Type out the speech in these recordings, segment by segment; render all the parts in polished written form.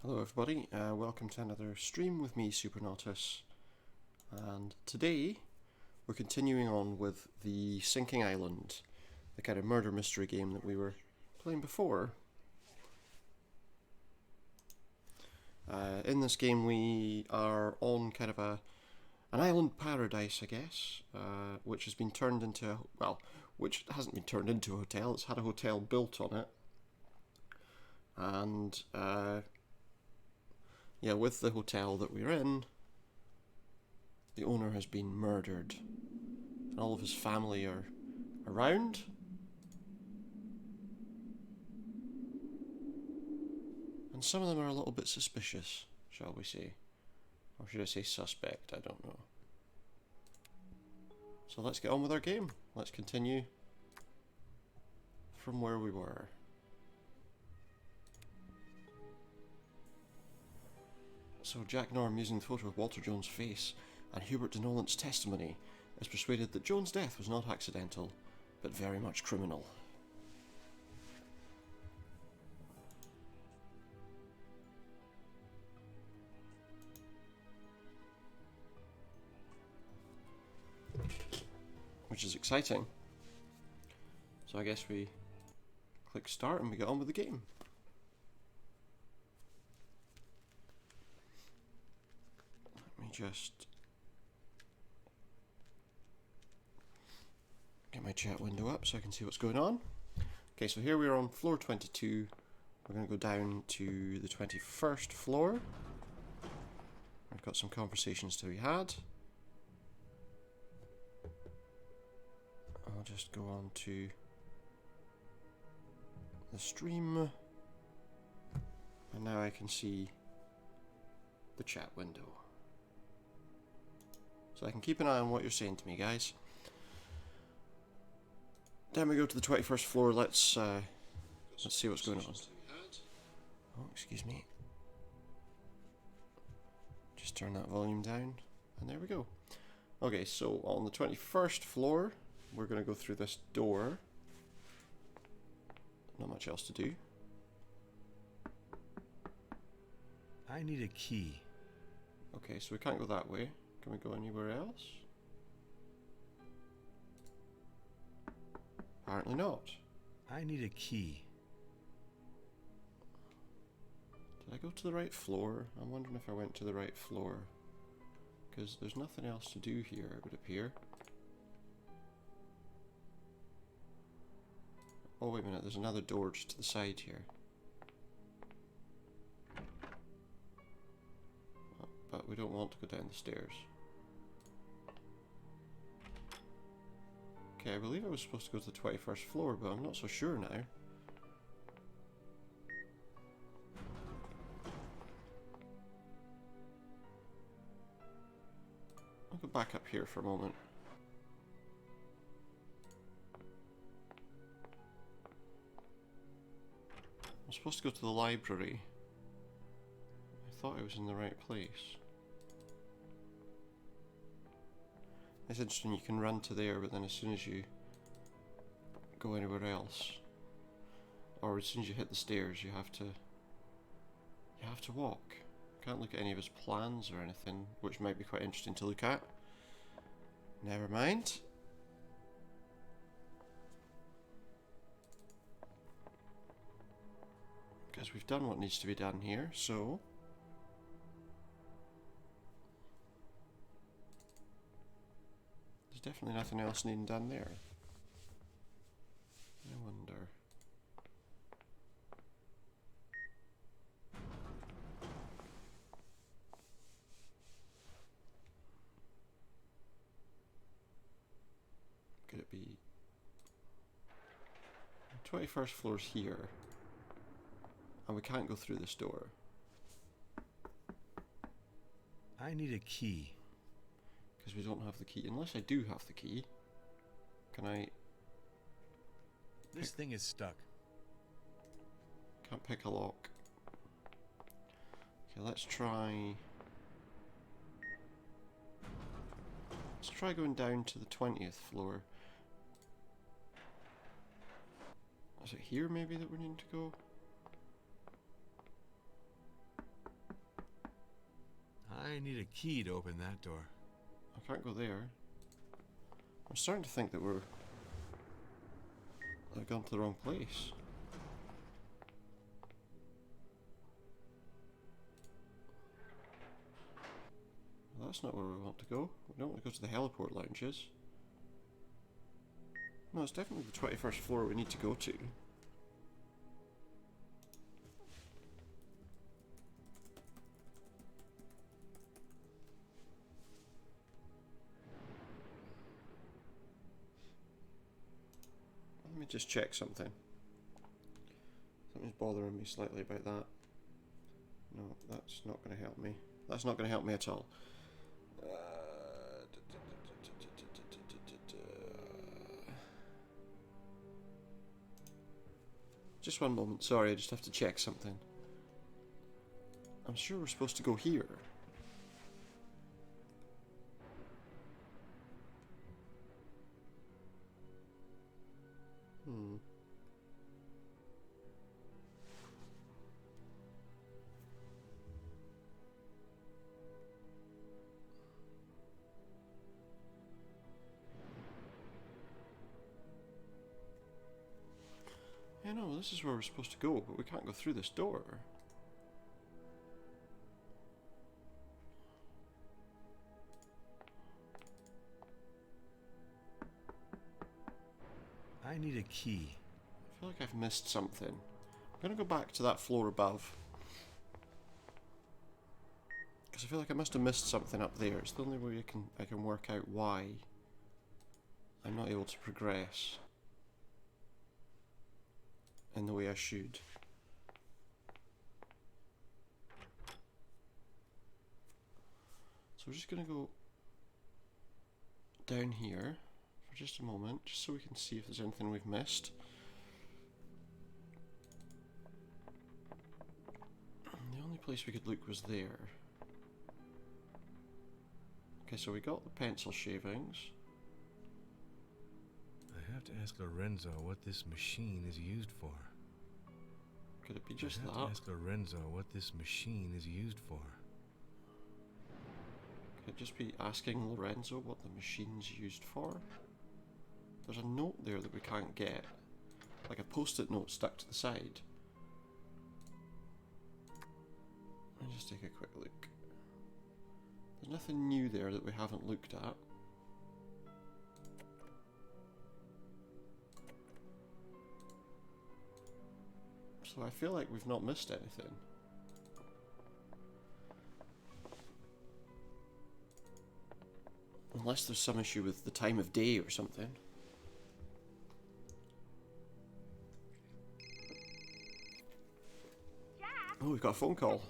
Hello everybody, welcome to another stream with me, Tortoise, and today we're continuing on with the Sinking Island, the kind of murder mystery game that we were playing before. In this game we are on kind of an island paradise, I guess, which has been turned into, which hasn't been turned into a hotel, it's had a hotel built on it, and yeah, with the hotel that we're in, the owner has been murdered. And all of his family are around. And some of them are a little bit suspicious, shall we say. Or should I say suspect? I don't know. So let's get on with our game. Let's continue from where we were. So Jack Norm, using the photo of Walter Jones' face and Hubert de Nolent's testimony, is persuaded that Jones' death was not accidental, but very much criminal. Which is exciting. So I guess we click start and we get on with the game. Just get my chat window up so I can see what's going on. Okay, so here we are on floor 22. We're going to go down to the 21st floor. I've got some conversations to be had. I'll just go on to the stream. And now I can see the chat window. So I can keep an eye on what you're saying to me, guys. Then we go to the 21st floor. Let's see what's going on. Oh, excuse me. Just turn that volume down, and there we go. Okay, so on the 21st floor, we're going to go through this door. Not much else to do. I need a key. Okay, so we can't go that way. Can we go anywhere else? Apparently not. I need a key. Did I go to the right floor? I'm wondering if I went to the right floor. Because there's nothing else to do here, it would appear. Oh, wait a minute, there's another door just to the side here. But we don't want to go down the stairs. Okay, I believe I was supposed to go to the 21st floor, but I'm not so sure now. I'll go back up here for a moment. I'm supposed to go to the library. I thought I was in the right place. It's interesting, you can run to there, but then as soon as you go anywhere else, or as soon as you hit the stairs, you have to walk. Can't look at any of his plans or anything, which might be quite interesting to look at. Never mind. Because we've done what needs to be done here, so definitely nothing else needing done there. I wonder. Could it be? The 21st floor's here. And we can't go through this door. I need a key. Because we don't have the key. Unless I do have the key. Can I... This thing is stuck. Can't pick a lock. Okay, let's try... Let's try going down to the 20th floor. Is it here maybe that we need to go? I need a key to open that door. I can't go there. I'm starting to think that I've gone to the wrong place. Well, that's not where we want to go. We don't want to go to the heliport lounges. No, it's definitely the 21st floor we need to go to. Let me just check something. Something's bothering me slightly about that. No, that's not going to help me. That's not going to help me at all. Just one moment, sorry, I just have to check something. I'm sure we're supposed to go here. Yeah, no, this is where we're supposed to go, but we can't go through this door. I need a key. I feel like I've missed something. I'm gonna go back to that floor above. Because I feel like I must have missed something up there. It's the only way I can work out why I'm not able to progress in the way I should. So we're just gonna go down here for just a moment, just so we can see if there's anything we've missed. The only place we could look was there. Okay, so we got the pencil shavings. I have to ask Lorenzo what this machine is used for. Could it be just I that? have to ask Lorenzo what this machine is used for. Could it just be asking Lorenzo what the machine's used for? There's a note there that we can't get. Like a post-it note stuck to the side. Let me just take a quick look. There's nothing new there that we haven't looked at. So I feel like we've not missed anything. Unless there's some issue with the time of day or something. Jack, Oh, we've got a phone call.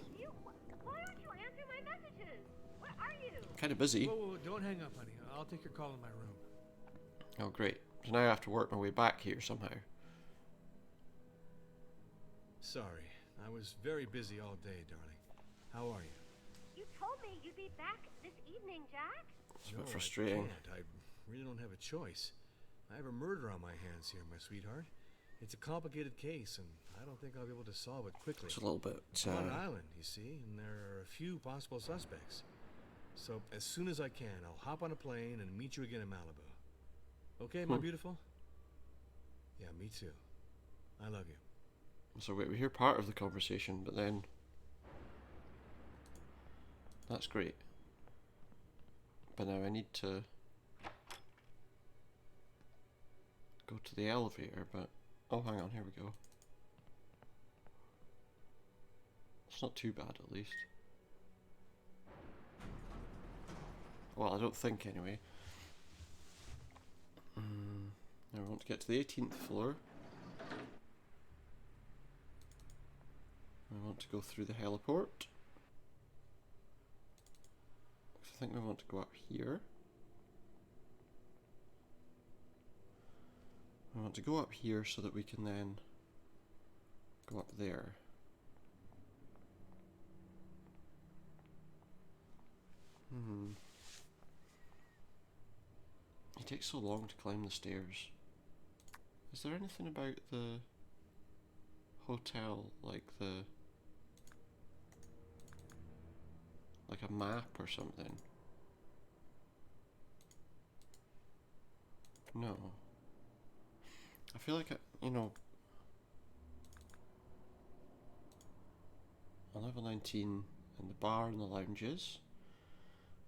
why aren't you answering my messages? Where are you? Kind of busy. Whoa, don't hang up, honey. I'll take your call in my room. Oh, great. So now I have to work my way back here somehow. Sorry, I was very busy all day, darling. How are you? You told me you'd be back this evening, Jack. It's a bit frustrating. I really don't have a choice. I have a murder on my hands here, my sweetheart. It's a complicated case, and I don't think I'll be able to solve it quickly. It's a little bit... It's on an island, you see, and there are a few possible suspects. So as soon as I can, I'll hop on a plane and meet you again in Malibu. Okay, my beautiful? Yeah, me too. I love you. So we hear part of the conversation, but then... That's great. But now I need to go to the elevator, but... Oh, hang on, here we go. It's not too bad, at least. Well, I don't think, anyway. Now we want to get to the 18th floor. We want to go through the heliport. I think we want to go up here. We want to go up here so that we can then go up there. It takes so long to climb the stairs. Is there anything about the hotel, like a map or something. No. I feel like, you know, on level 19 in the bar and the lounges.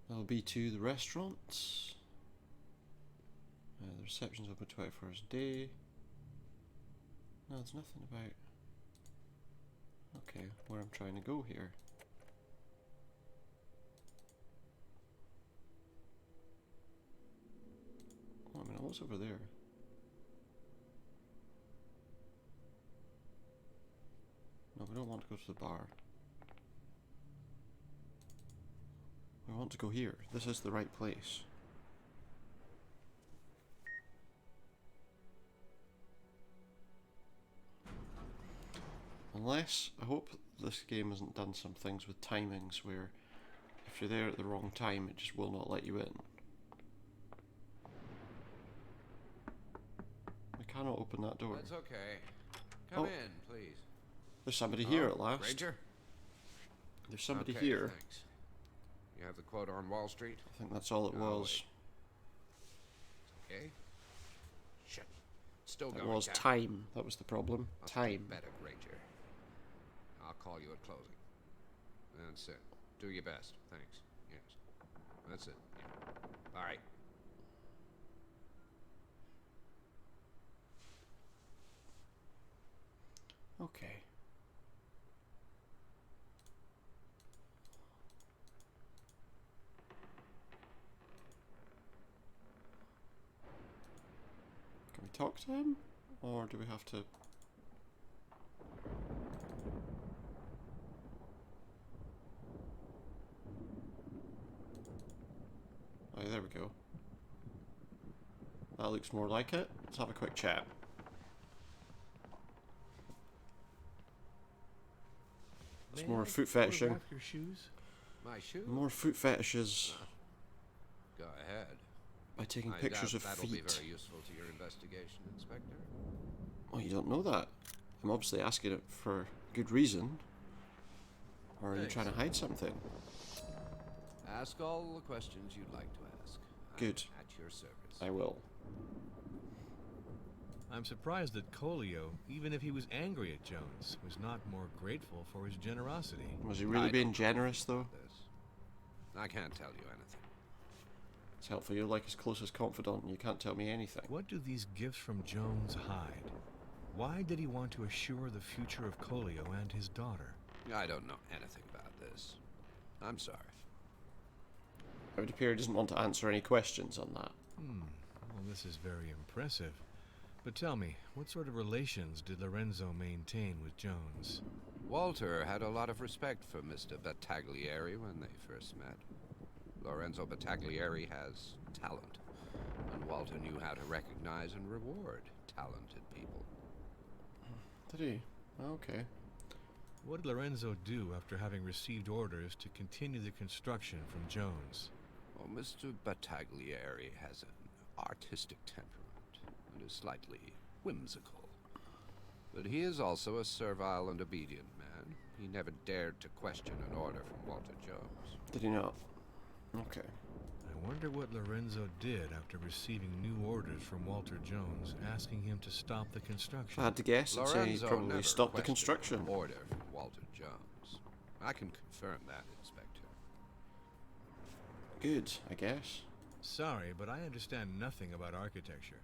Level B2, the restaurants. The reception's open 24 hours a day. No, there's nothing about... Okay, where I'm trying to go here. Oh, I mean, what's over there? No, we don't want to go to the bar. We want to go here. This is the right place. Unless, I hope this game hasn't done some things with timings where if you're there at the wrong time, it just will not let you in. We cannot open that door. That's okay. Come in, please. There's somebody here at last. Ranger? There's somebody Okay, here. Thanks. You have the quote on Wall Street? I think that's all it Oh, was. Okay. Shit. Still It going was down. time. That was the problem. Must Time. be better, Ranger. I'll call you at closing. That's it. Do your best. Thanks. Yes. That's it. Yeah. All right. Okay. Can we talk to him? Or do we have to... Oh, there we go. That looks more like it. Let's have a quick chat. It's May more I foot fetishing. photograph your shoes? My shoe? More foot fetishes Go ahead. by taking I pictures doubt of that'll be feet. very useful to your investigation, Inspector. Oh, you don't know that. I'm obviously asking it for good reason. Or are you Thanks. trying to hide something? Ask all the questions you'd like to ask. Good. I'm at your service. I will. I'm surprised that Colio, even if he was angry at Jones, was not more grateful for his generosity. Was he really I being don't generous, though? This. I can't tell you anything. It's helpful. You're like his closest confidant and you can't tell me anything. What do these gifts from Jones hide? Why did he want to assure the future of Colio and his daughter? I don't know anything about this. I'm sorry. It would appear he doesn't want to answer any questions on that. Well, this is very impressive. But tell me, what sort of relations did Lorenzo maintain with Jones? Walter had a lot of respect for Mr. Battaglieri when they first met. Lorenzo Battaglieri has talent, and Walter knew how to recognize and reward talented people. Did he? Okay. What did Lorenzo do after having received orders to continue the construction from Jones? Well, Mr. Battaglieri has an artistic temperament and is slightly whimsical. But he is also a servile and obedient man. He never dared to question an order from Walter Jones. Did he not? Okay. I wonder what Lorenzo did after receiving new orders from Walter Jones asking him to stop the If construction. I had to guess, I'd say he Lorenzo probably never stopped the questioned construction. an order from Walter Jones. I can confirm that, Inspector. Good, I guess. Sorry, but I understand nothing about architecture.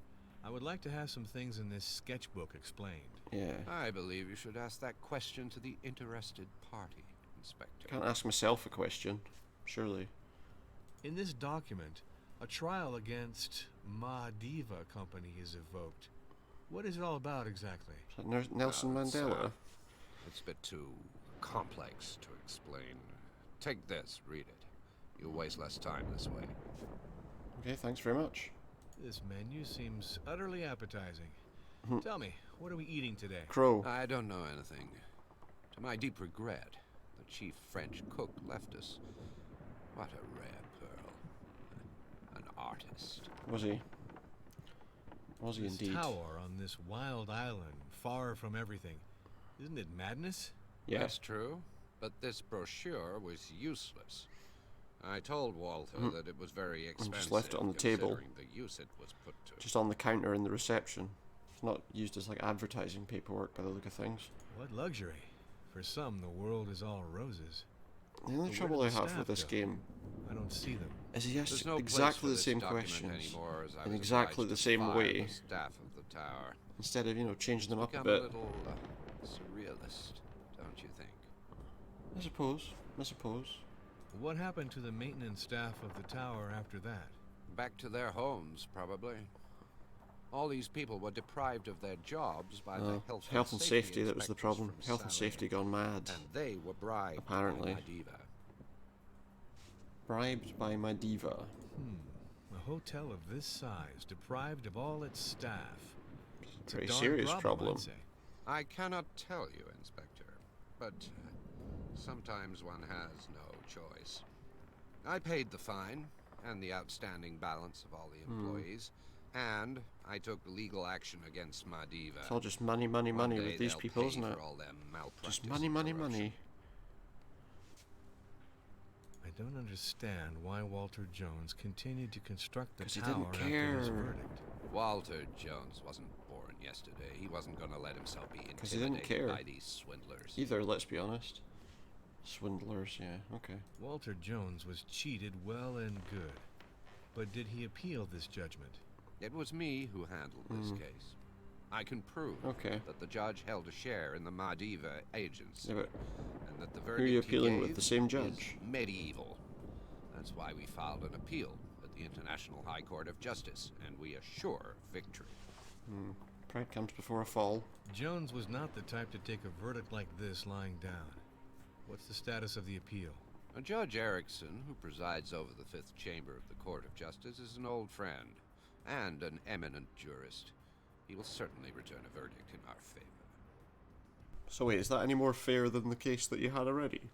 I would like to have some things in this sketchbook explained. Yeah. I believe you should ask that question to the interested party, Inspector. Can't ask myself a question, surely. In this document, a trial against Ma Diva Company is evoked. What is it all about exactly? Is that Nelson Well, Mandela? It's a bit too complex to explain. Take this, read it. You'll waste less time this way. Okay, thanks very much. This menu seems utterly appetizing. Tell me, what are we eating today? Crow. I don't know anything. To my deep regret, the chief French cook left us. What a rare pearl. An artist. Was he? Was he This indeed? tower on this wild island, far from everything. Isn't it madness? Yeah. That's true, but this brochure was useless. I told Walter that it was very expensive, just left it on the table. considering the use it was put to. Just on the counter in the reception. It's not used as like advertising paperwork by the look of things. What luxury. For some, the world is all roses. The only But trouble where I did the have staff with this go? game I don't see them. is he asks There's no place exactly for the this same document questions anymore, as I in was exactly obliged the to same fire way. the staff of the tower. instead of, you know, changing them up a Become bit. a little surrealist, don't you think? I suppose. What happened to the maintenance staff of the tower after that? Back to their homes, probably. All these people were deprived of their jobs by the health and safety that was the inspectors problem. from Health and Salem, safety gone mad. and they were bribed Apparently. by my diva. Bribed by my diva. A hotel of this size, deprived of all its staff. It's a Pretty darn serious I'd problem. say. I cannot tell you, Inspector, but sometimes one has no choice. I paid the fine and the outstanding balance of all the employees, and I took legal action against my diva. It's all just money, money, One money day with these they'll people, pay isn't it? for all their malpractice Just money, and money, corruption. money. I don't understand why Walter Jones continued to construct the 'Cause he tower didn't after his care. verdict. Walter Jones wasn't born yesterday. He wasn't going to let himself be 'Cause he didn't intimidated care. by these swindlers. Either, let's be honest. Swindlers, yeah, okay. Walter Jones was cheated well and good. But did he appeal this judgment? It was me who handled this case. I can prove Okay. that the judge held a share in the Madiva agency, Yeah, but and that the who verdict are you he appealing with? gave The same is judge? medieval. That's why we filed an appeal at the International High Court of Justice, and we assure victory. Pride comes before a fall. Jones was not the type to take a verdict like this lying down. What's the status of the appeal? Judge Erickson, who presides over the Fifth Chamber of the Court of Justice, is an old friend and an eminent jurist. He will certainly return a verdict in our favor. So wait, is that any more fair than the case that you had already?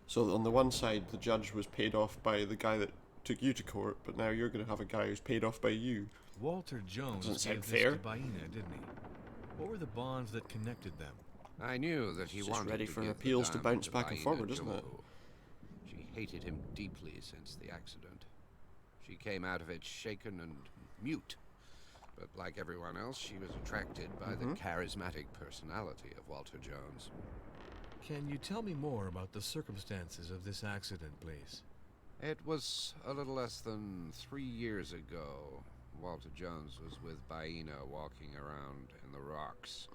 So on the one side, the judge was paid off by the guy that took you to court, but now you're going to have a guy who's paid off by you. Walter Jones Doesn't sound gave this fair. to Baina, didn't he? What were the bonds that connected them? I knew that he It's just wanted ready to for give appeals the to diamond bounce back and Baina forward, isn't it? Joe. She hated him deeply since the accident. She came out of it shaken and mute. But like everyone else, she was attracted by the charismatic personality of Walter Jones. Can you tell me more about the circumstances of this accident, please? It was a little less than 3 years ago. Walter Jones was with Baina walking around in the rocks.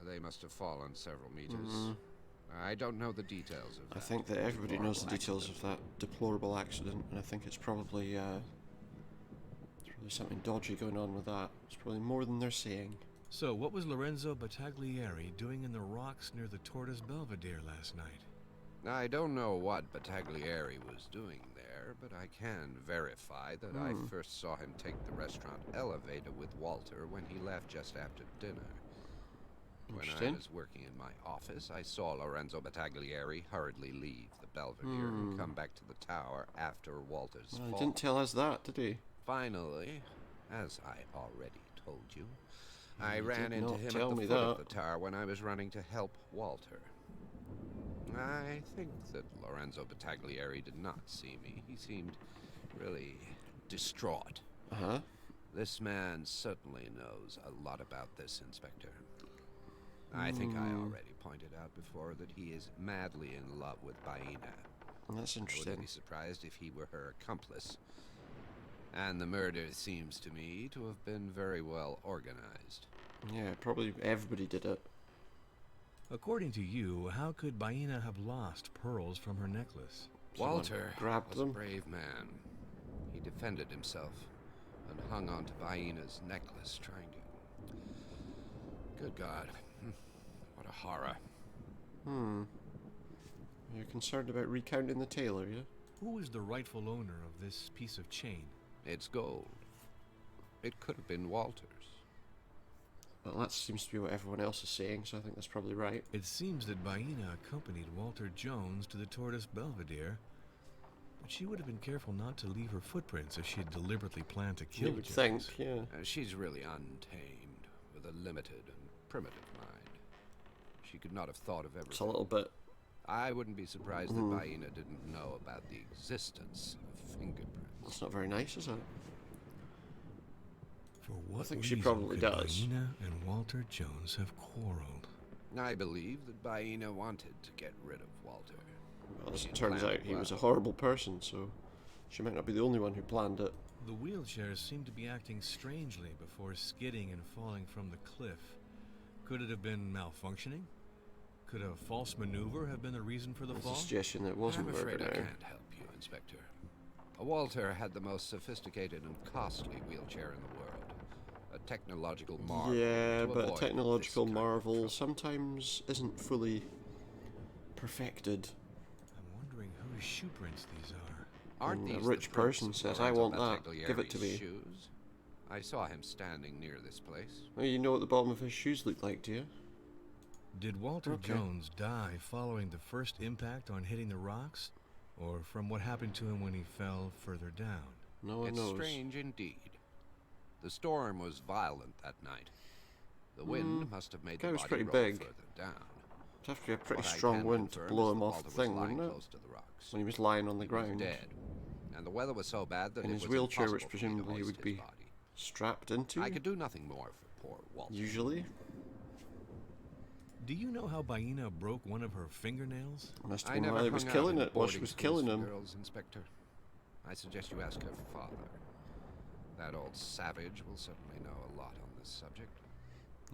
They must have fallen several meters. I don't know the details of that. I think that everybody knows the deplorable details of accident. that deplorable accident, and I think it's probably something dodgy going on with that. It's probably more than they're saying. So, what was Lorenzo Battaglieri doing in the rocks near the Tortoise Belvedere last night? I don't know what Battaglieri was doing there, but I can verify that I first saw him take the restaurant elevator with Walter when he left just after dinner. When I Interesting. was working in my office, I saw Lorenzo Battaglieri hurriedly leave the Belvedere and come back to the tower after Walter's Well, he fall. didn't tell us that, did he? Finally, as I already told you, I You ran did into not him tell at the me foot of that. the tower when I was running to help Walter. I think that Lorenzo Battaglieri did not see me. He seemed really distraught. Uh-huh. This man certainly knows a lot about this, Inspector. I think I already pointed out before that he is madly in love with Baina. That's I wouldn't interesting. be surprised if he were her accomplice. And the murder seems to me to have been very well organized. Yeah, probably everybody did it. According to you, how could Baina have lost pearls from her necklace? Someone Walter grabbed was them. a brave man. He defended himself and hung on to Baina's necklace, trying to... Good God. What a horror. You're concerned about recounting the tale, are you? Who is the rightful owner of this piece of chain? It's gold. It could have been Walter's. Well, that seems to be what everyone else is saying, so I think that's probably right. It seems that Baina accompanied Walter Jones to the Tortoise Belvedere, but she would have been careful not to leave her footprints if she had deliberately planned to kill You would think, Jones. yeah. She's really untamed, with a limited and primitive mind. She could not have thought of everything. It's a little bit I wouldn't be surprised that Baina didn't know about the existence of fingerprints. That's not very nice, is it? For what think she reason probably could does. Baina and Walter Jones have quarreled? I believe that Baina wanted to get rid of Walter. Well, as She it turns planned out, he was a well. horrible person, so she might not be the only one who planned it. The wheelchairs seemed to be acting strangely before skidding and falling from the cliff. Could it have been malfunctioning? Could a false maneuver have been the reason for the That's fall? a suggestion that wasn't I'm murder afraid I now. can't help you, Inspector. Walter had the most sophisticated and costly wheelchair in the world. A technological marvel. Yeah, to but a avoid technological this kind of marvel trouble. sometimes isn't fully perfected. I'm wondering whose shoe prints these are. Aren't And a these rich the prints person of says, "I Lorenzo want that. Give it to me." Battaglieri's shoes? I saw him standing near this place. Well, you know what the bottom of his shoes look like, do you? Did Walter Okay. Jones die following the first impact on hitting the rocks? Or from what happened to him when he fell further down? No one It's knows. strange indeed. The storm was violent that night. The wind must have made Guy the was body pretty roll big. further down. It'd have to be a pretty What I strong can wind to confirm blow is him that off Walter the was thing, lying wouldn't it? close to the rocks. When he was lying on the He was ground. dead, and the weather was so bad that In it his was wheelchair, which impossible for me to presumably hoist would his be body. strapped into. I could do nothing more for poor Walter. Usually. Do you know how Baina broke one of her fingernails? Must have I been never while he hung was out killing in it, while she boarding was schools killing for him. Girls, Inspector. I suggest you ask her father. That old savage will certainly know a lot on this subject.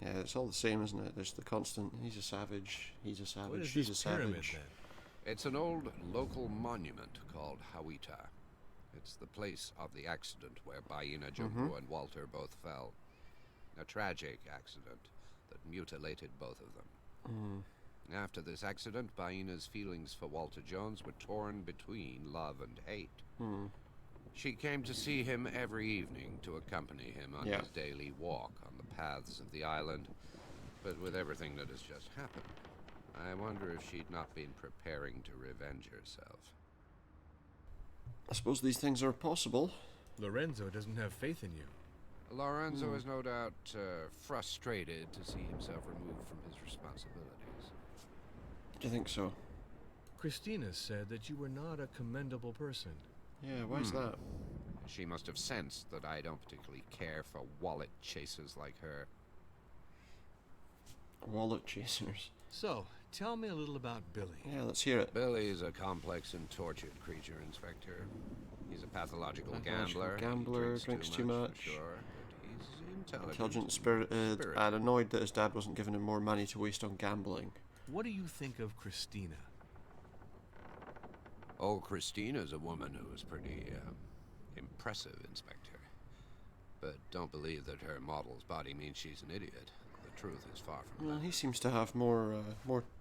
Yeah, it's all the same, isn't it? There's the constant, he's a savage, he's a What savage, is she's a this pyramid savage. then? It's an old local monument called Hawita. It's the place of the accident where Baina, Jumbo, and Walter both fell. A tragic accident that mutilated both of them. After this accident, Baina's feelings for Walter Jones were torn between love and hate. She came to see him every evening to accompany him on Yeah. his daily walk on the paths of the island. But with everything that has just happened, I wonder if she'd not been preparing to revenge herself. I suppose these things are possible. Lorenzo doesn't have faith in you. Lorenzo is no doubt frustrated to see himself removed from his responsibilities. Do you think so? Christina said that you were not a commendable person. Yeah, why's that? She must have sensed that I don't particularly care for wallet chasers like her. Wallet chasers. So, tell me a little about Billy. Yeah, let's hear it. Billy's a complex and tortured creature, Inspector. He's a pathological Pathological gambler. gambler, He drinks too much. For sure, but he's Intelligent, spirited, and annoyed that his dad wasn't giving him more money to waste on gambling. What do you think of Christina? Oh, Christina's a woman who is pretty impressive, Inspector. But don't believe that her model's body means she's an idiot. The truth is far from Well, that. he seems to have more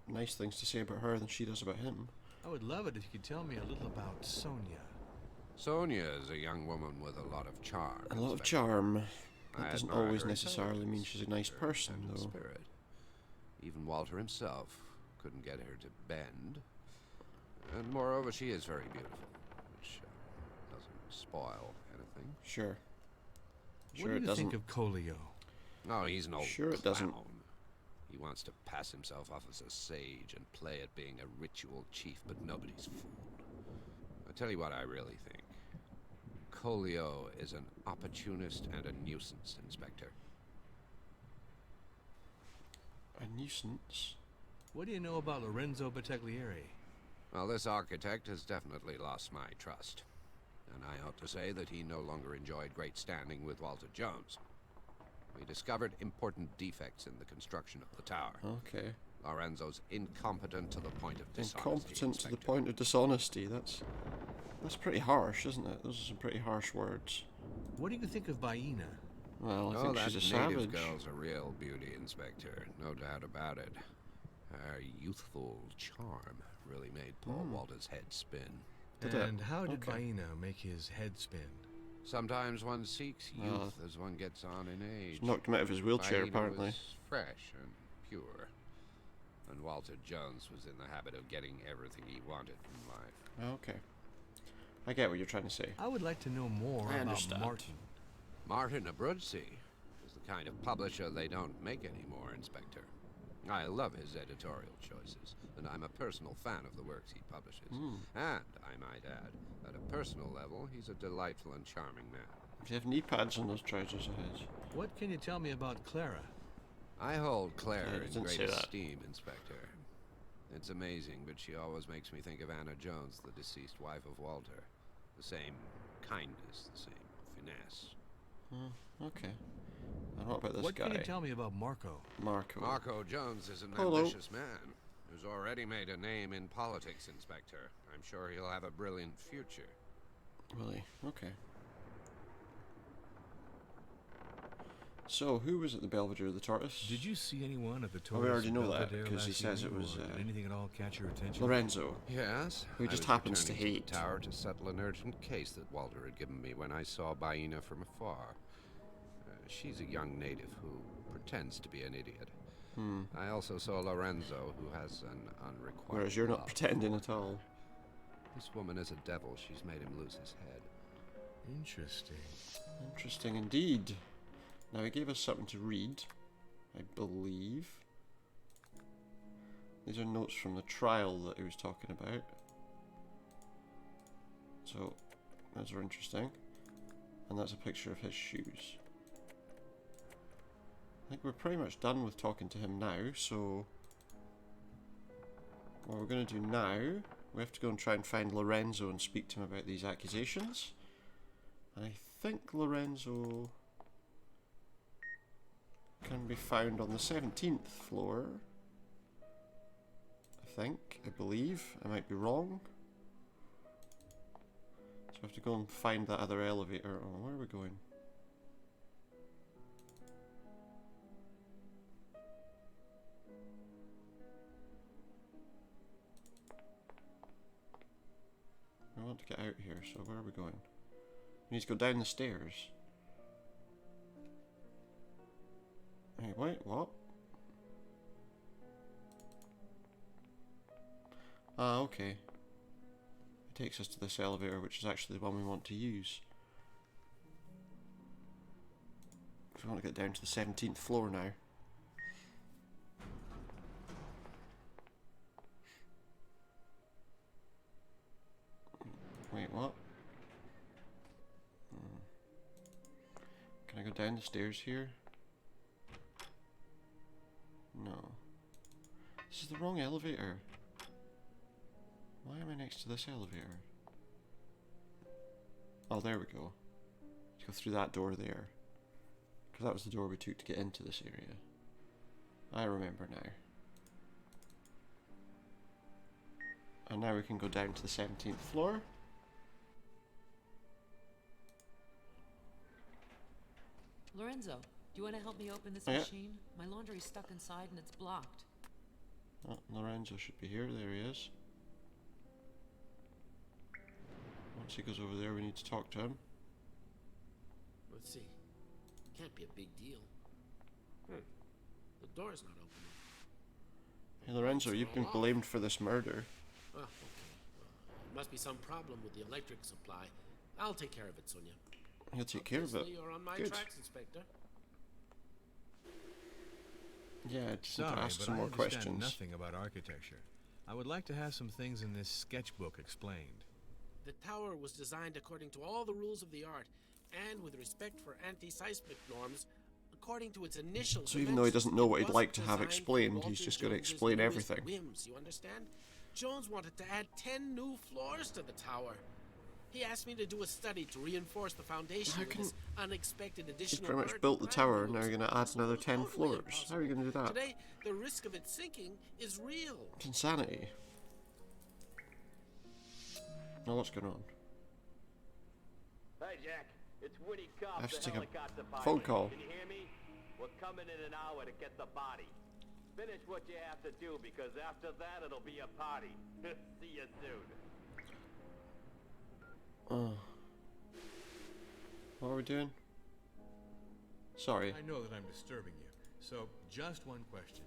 nice things to say about her than she does about him. I would love it if you could tell me a little about Sonia. Sonia is a young woman with a lot of charm. A lot of Inspector. charm. I That doesn't admire always her necessarily mean she's a nice her person, independent though. Spirit. Even Walter himself couldn't get her to bend. And moreover, she is very beautiful, which doesn't spoil anything. Sure. What Sure do it you doesn't. think of Colio? Oh, he's an old Sure it clown. doesn't. He wants to pass himself off as a sage and play at being a ritual chief, but nobody's fooled. I tell you what I really think. Colio is an opportunist and a nuisance, Inspector. A nuisance. What do you know about Lorenzo Battaglieri? Well, this architect has definitely lost my trust. And I ought to say that he no longer enjoyed great standing with Walter Jones. We discovered important defects in the construction of the tower. Okay. Lorenzo's incompetent to the point of dishonesty. Incompetent to the Inspector. point of dishonesty. That's pretty harsh, isn't it? Those are some pretty harsh words. What do you think of Baina? Well, I Oh, think that she's a native savage. girl's a real beauty, Inspector. No doubt about it. Her youthful charm really made Paul Walter's head spin. Did it? And how did Okay. Baina make his head spin? Sometimes one seeks youth Well, as one gets on in age. Knocked him out of his wheelchair, Baina apparently. was fresh and pure. And Walter Jones was in the habit of getting everything he wanted from life. Okay. I get what you're trying to say. I would like to know more I about understand. Martin. Martin Abruzzi is the kind of publisher they don't make anymore, Inspector. I love his editorial choices, and I'm a personal fan of the works he publishes. And, I might add, at a personal level, he's a delightful and charming man. Do you have knee pads on those trousers of his? What can you tell me about Clara? I hold Claire Yeah, it in doesn't great say that. esteem, Inspector. It's amazing, but she always makes me think of Anna Jones, the deceased wife of Walter. The same kindness, the same finesse. Okay. And what about this What guy? can you tell me about Marco? Marco. Marco Jones is an Hello. ambitious man who's already made a name in politics, Inspector. I'm sure he'll have a brilliant future. Really? Okay. So, who was at the Belvedere, the Tortoise? Did you see anyone at the Oh, we Tortoise already know that, Belvedere because he last says it evening, was, or did anything at all catch your attention? Lorenzo. Yes. Who I just was happens to returning hate. the tower to settle an urgent case that Walter had given me when I saw Baina from afar. She's a young native who pretends to be an idiot. I also saw Lorenzo, who has an unrequited Whereas you're not love. pretending at all. This woman is a devil. She's made him lose his head. Interesting. Interesting indeed. Now, he gave us something to read, I believe. These are notes from the trial that he was talking about. So, those are interesting. And that's a picture of his shoes. I think we're pretty much done with talking to him now, so what we're going to do now, we have to go and try and find Lorenzo and speak to him about these accusations. And I think Lorenzo can be found on the 17th floor. I believe. I might be wrong. So I have to go and find that other elevator. Oh, where are we going? I want to get out here, so where are we going? We need to go down the stairs. Hey, wait, what? Ah, okay. It takes us to this elevator, which is actually the one we want to use. We want to get down to the 17th floor now. Wait, what? Can I go down the stairs here? No. This is the wrong elevator. Why am I next to this elevator? Oh, there we go. Let's go through that door there. Because that was the door we took to get into this area. I remember now. And now we can go down to the 17th floor. Lorenzo, do you want to help me open this Oh, yeah. machine? My laundry's stuck inside and it's blocked. Oh, Lorenzo should be here. There he is. Once he goes over there, we need to talk to him. Let's see. Can't be a big deal. The door's not opening. Hey, Lorenzo, you've been blamed for this murder. Oh, okay. Must be some problem with the electric supply. I'll take care of it, Sonia. He'll take care of it. Obviously, you're on my Good. tracks, Inspector. Yeah, I just need Sorry, to ask but some I more understand questions. nothing about architecture. I would like to have some things in this sketchbook explained. The tower was designed according to all the rules of the art, and with respect for anti-seismic norms, according to its initial So even though he doesn't know what he'd dimensions, like to it have wasn't explained, designed he's for just gonna Walter explain Jones's newest everything. Whims, you understand? Jones wanted to add 10 new floors to the tower. He asked me to do a study to reinforce the foundation How with can- this unexpected He's additional pretty much burden. built the tower, and now It you're was going to add another 10 totally floors. impossible. How are you going to do that? Today, the risk of it sinking is real. It's insanity. Now what's going on? Hey, Jack. It's Woody Cobb, I have to the take a helicopter pilot. phone call. Can you hear me? We're coming in an hour to get the body. Finish what you have to do, because after that, it'll be a party. See you soon. What are we doing? Sorry. I know that I'm disturbing you, so just one question.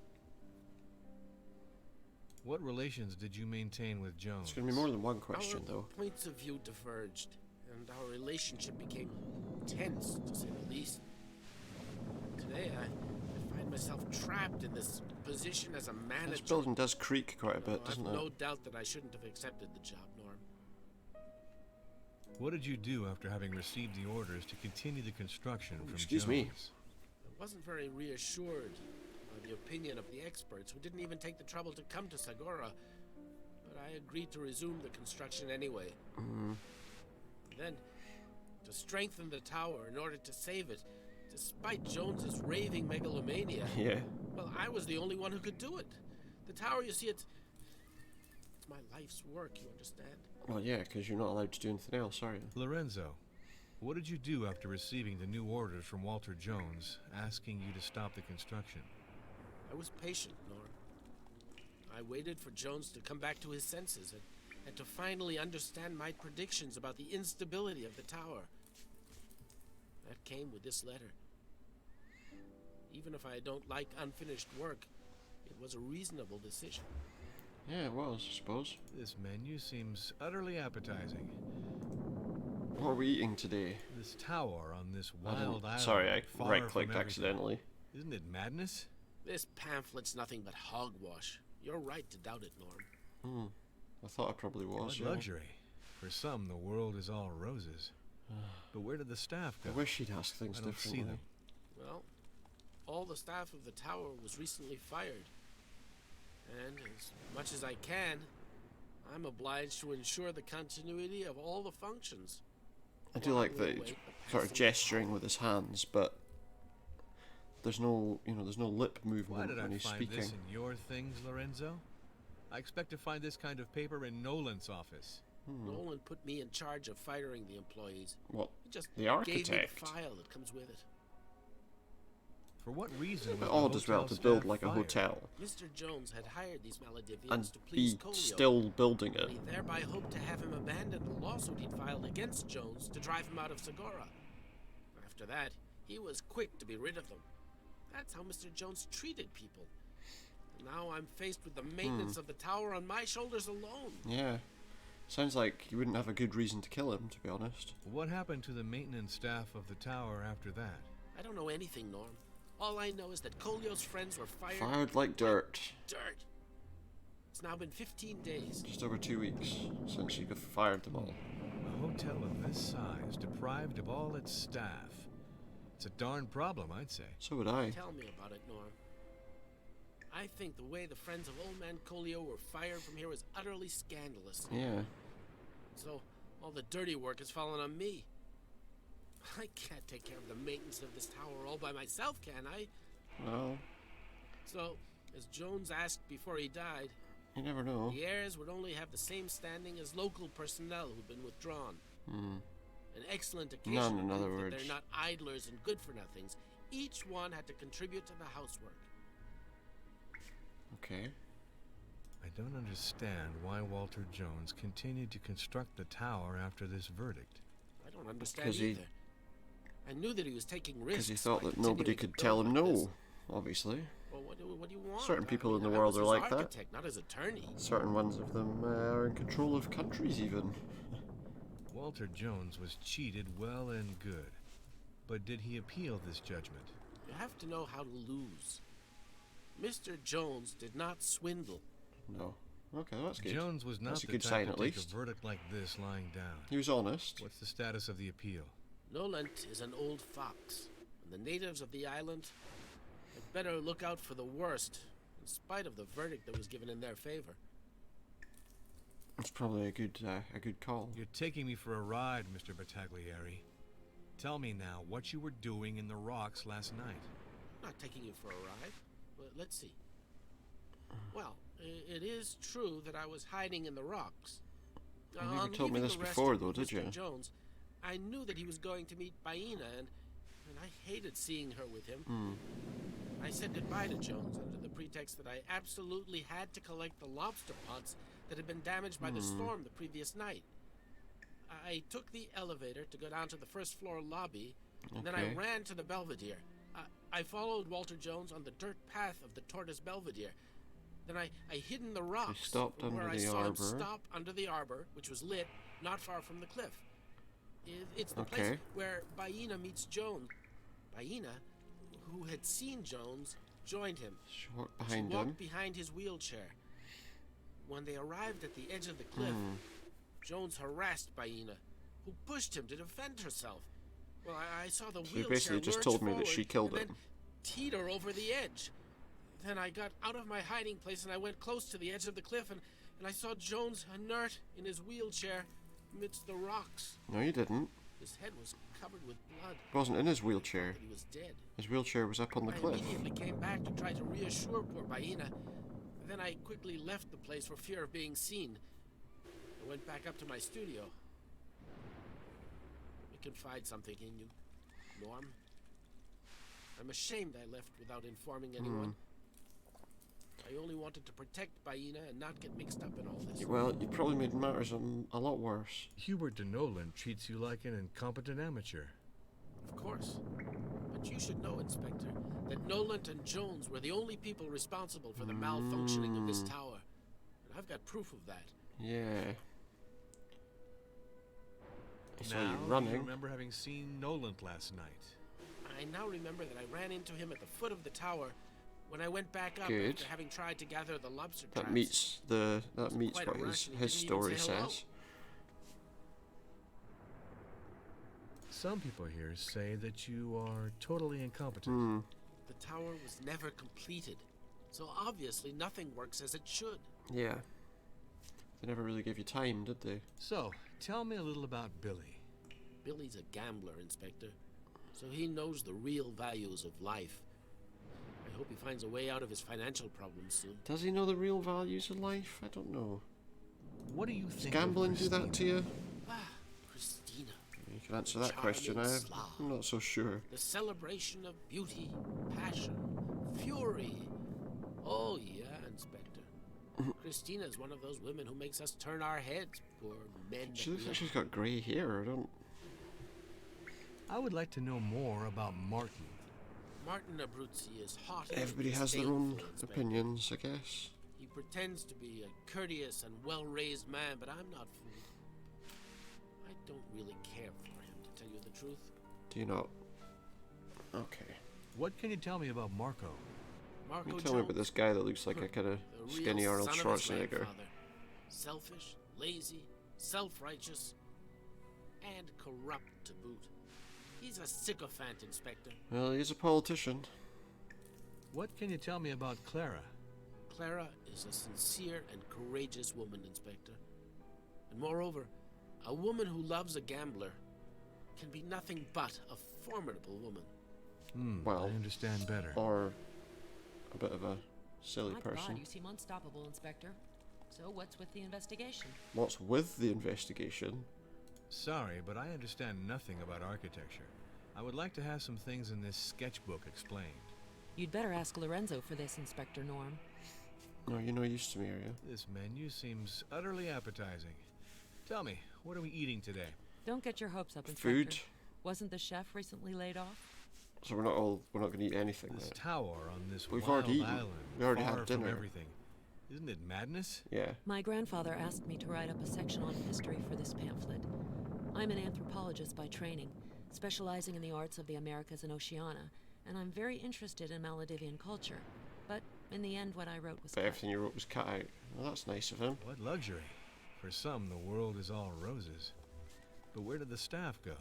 What relations did you maintain with Jones? It's going to be more than one question, Our though. points of view diverged, and our relationship became tense, to say the least. Today, I find find myself trapped in this position as a manager. This building does creak quite a bit, I've doesn't no it? doubt that I shouldn't have accepted the job, Norm. What did you do after having received the orders to continue the construction from Excuse Jones? me. I wasn't very reassured by the opinion of the experts, who didn't even take the trouble to come to Sagora. But I agreed to resume the construction anyway. Then, to strengthen the tower in order to save it, despite Jones's raving megalomania, Yeah. well, I was the only one who could do it. The tower, you see, it's my life's work, you understand? Well, yeah, because you're not allowed to do anything else, are you? Lorenzo, what did you do after receiving the new orders from Walter Jones asking you to stop the construction? I was patient, Norm. I waited for Jones to come back to his senses and to finally understand my predictions about the instability of the tower. That came with this letter. Even if I don't like unfinished work, it was a reasonable decision. Yeah, it was, I suppose. This menu seems utterly appetizing. What are we eating today? This tower on this I didn't- wild island. Sorry, I far right-clicked from everything. accidentally. Isn't it madness? This pamphlet's nothing but hogwash. You're right to doubt it, Norm. I thought I probably was, What yeah. luxury. For some, the world is all roses. But where did the staff I go? wish he'd ask things I don't differently. see them. Well, all the staff of the tower was recently fired. And as much as I can, I'm obliged to ensure the continuity of all the functions. I do like While we the await the sort of passing gesturing with his hands, but there's no, there's no lip Why movement did I when he's find speaking. this in your things, Lorenzo? I expect to find this kind of paper in Nolan's office. Nolan put me in charge of firing the employees. What? He just The gave me architect? the file that comes with it. For what reason was It the all does well hotel to build staff like a fired? hotel Mr. Jones had hired these Maledivians and to please be Colio. still building it. He thereby hoped to have him abandon the lawsuit he'd filed against Jones to drive him out of Segura. After that, he was quick to be rid of them. That's how Mr. Jones treated people. Now I'm faced with the maintenance of the tower on my shoulders alone. Yeah. Sounds like you wouldn't have a good reason to kill him, to be honest. What happened to the maintenance staff of the tower after that? I don't know anything, Norm. All I know is that Colio's friends were fired. Fired like dirt. Dirt. It's now been 15 days. Just over 2 weeks since you fired them all. A hotel of this size, deprived of all its staff. It's a darn problem, I'd say. So would I. Tell me about it, Norm. I think the way the friends of Old Man Colio were fired from here was utterly scandalous. Yeah. So, all the dirty work has fallen on me. I can't take care of the maintenance of this tower all by myself, can I? Well, So, as Jones asked before he died, you never know. the heirs would only have the same standing as local personnel who've been withdrawn. An excellent occasion None, to in prove other that words. they're not idlers and good-for-nothings. Each one had to contribute to the housework. Okay. I don't understand why Walter Jones continued to construct the tower after this verdict. I don't understand Because he- either. I knew that he was taking risks. Because he thought by that nobody continuing could to tell build him like this. no, obviously. Well, what do you want? Certain people in the I world was are his like that. architect, not his attorney. Certain ones of them are in control of countries, even. Walter Jones was cheated well and good. But did he appeal this judgment? You have to know how to lose. Mr. Jones did not swindle. No. Okay, that's good. Jones was not That's a the good type sign, to at take least. a verdict like this lying down. He was honest. What's the status of the appeal? Nolant is an old fox, and the natives of the island had better look out for the worst, in spite of the verdict that was given in their favor. It's probably a good call. You're taking me for a ride, Mr. Battaglieri. Tell me now what you were doing in the rocks last night. Not taking you for a ride, but let's see. Well, it is true that I was hiding in the rocks. You never On told me leaving this the rest before, of though, did Mr. you? Jones, I knew that he was going to meet Baina, and I hated seeing her with him. I said goodbye to Jones under the pretext that I absolutely had to collect the lobster pots that had been damaged by the storm the previous night. I took the elevator to go down to the first floor lobby, and then I Okay. ran to the Belvedere. I followed Walter Jones on the dirt path of the Tortoise Belvedere. Then I hid in the rocks stopped from where under I the saw him arbor. stop under the arbor, which was lit not far from the cliff. It's the place Okay. where Baina meets Jones. Baina, who had seen Jones, joined him. She walked She behind walked him. behind his wheelchair. When they arrived at the edge of the cliff, Jones harassed Baina, who pushed him to defend herself. Well, I saw the So you wheelchair basically just lurch told me that forward she killed and him. then teeter over the edge. Then I got out of my hiding place and I went close to the edge of the cliff and I saw Jones inert in his wheelchair amidst the rocks. No, you didn't. His head was covered with blood. He wasn't in his wheelchair. But he was dead. His wheelchair was up on the I cliff. immediately came back to try to reassure poor Baina. Then I quickly left the place for fear of being seen. I went back up to my studio. I confide something in you, Norm. I'm ashamed I left without informing anyone. I only wanted to protect Baina and not get mixed up in all this. Well, you probably made matters a lot worse. Hubert de Nolan treats you like an incompetent amateur. Of course. But you should know, Inspector, that Noland and Jones were the only people responsible for the malfunctioning of this tower. And I've got proof of that. Yeah. I saw Now, you you running. remember having seen Nolan last night. I now remember that I ran into him at the foot of the tower when I went back up Good. after having tried to gather the lobster That traps. meets quite a what rush, and he his didn't even story say hello. says. Some people here say that you are totally incompetent. The tower was never completed, so obviously nothing works as it should. Yeah. They never really gave you time, did they? So, tell me a little about Billy. Billy's a gambler, Inspector, so he knows the real values of life. I hope he finds a way out of his financial problems soon. Does he know the real values of life? I don't know. What do you Does think gambling of do that to you? Ah, Christina. You can answer that question. Charming Slav. I'm not so sure. The celebration of beauty, passion, fury. Oh, yeah, Inspector. Christina is one of those women who makes us turn our heads, poor men. that She looks we like are. she's got grey hair. I don't. I would like to know more about Martin. Martin Abruzzi is hot and Everybody has their own disdainful, Inspector. opinions, I guess. He pretends to be a courteous and well-raised man, but I'm not fooled. I don't really care for him, to tell you the truth. Do you not? Okay. What can you tell me about Marco? Marco Can you tell me about Jones, this guy that looks like a kind of the real skinny Arnold son of his Schwarzenegger? grandfather. Selfish, lazy, self-righteous, and corrupt to boot. He's a sycophant, Inspector. Well, he's a politician. What can you tell me about Clara? Clara is a sincere and courageous woman, Inspector. And moreover, a woman who loves a gambler can be nothing but a formidable woman. Well, I understand better. or a bit of a silly My person. God, you seem unstoppable, Inspector. So what's with the investigation? What's with the investigation? Sorry, but I understand nothing about architecture. I would like to have some things in this sketchbook explained. You'd better ask Lorenzo for this, Inspector Norm. No, you're no use to me, are you? This menu seems utterly appetizing. Tell me, what are we eating today? Don't get your hopes up, Inspector. Food. Wasn't the chef recently laid off? So we're not going to eat anything. This then. tower on this We've wild already eaten. island, We already far had from dinner. everything. Isn't it madness? Yeah. My grandfather asked me to write up a section on history for this pamphlet. I'm an anthropologist by training, specializing in the arts of the Americas and Oceania, and I'm very interested in Maldivian culture. But in the end, what I wrote was But cut. everything you wrote was cut out. Well, that's nice of him. What luxury. For some, the world is all roses. But where did the staff go?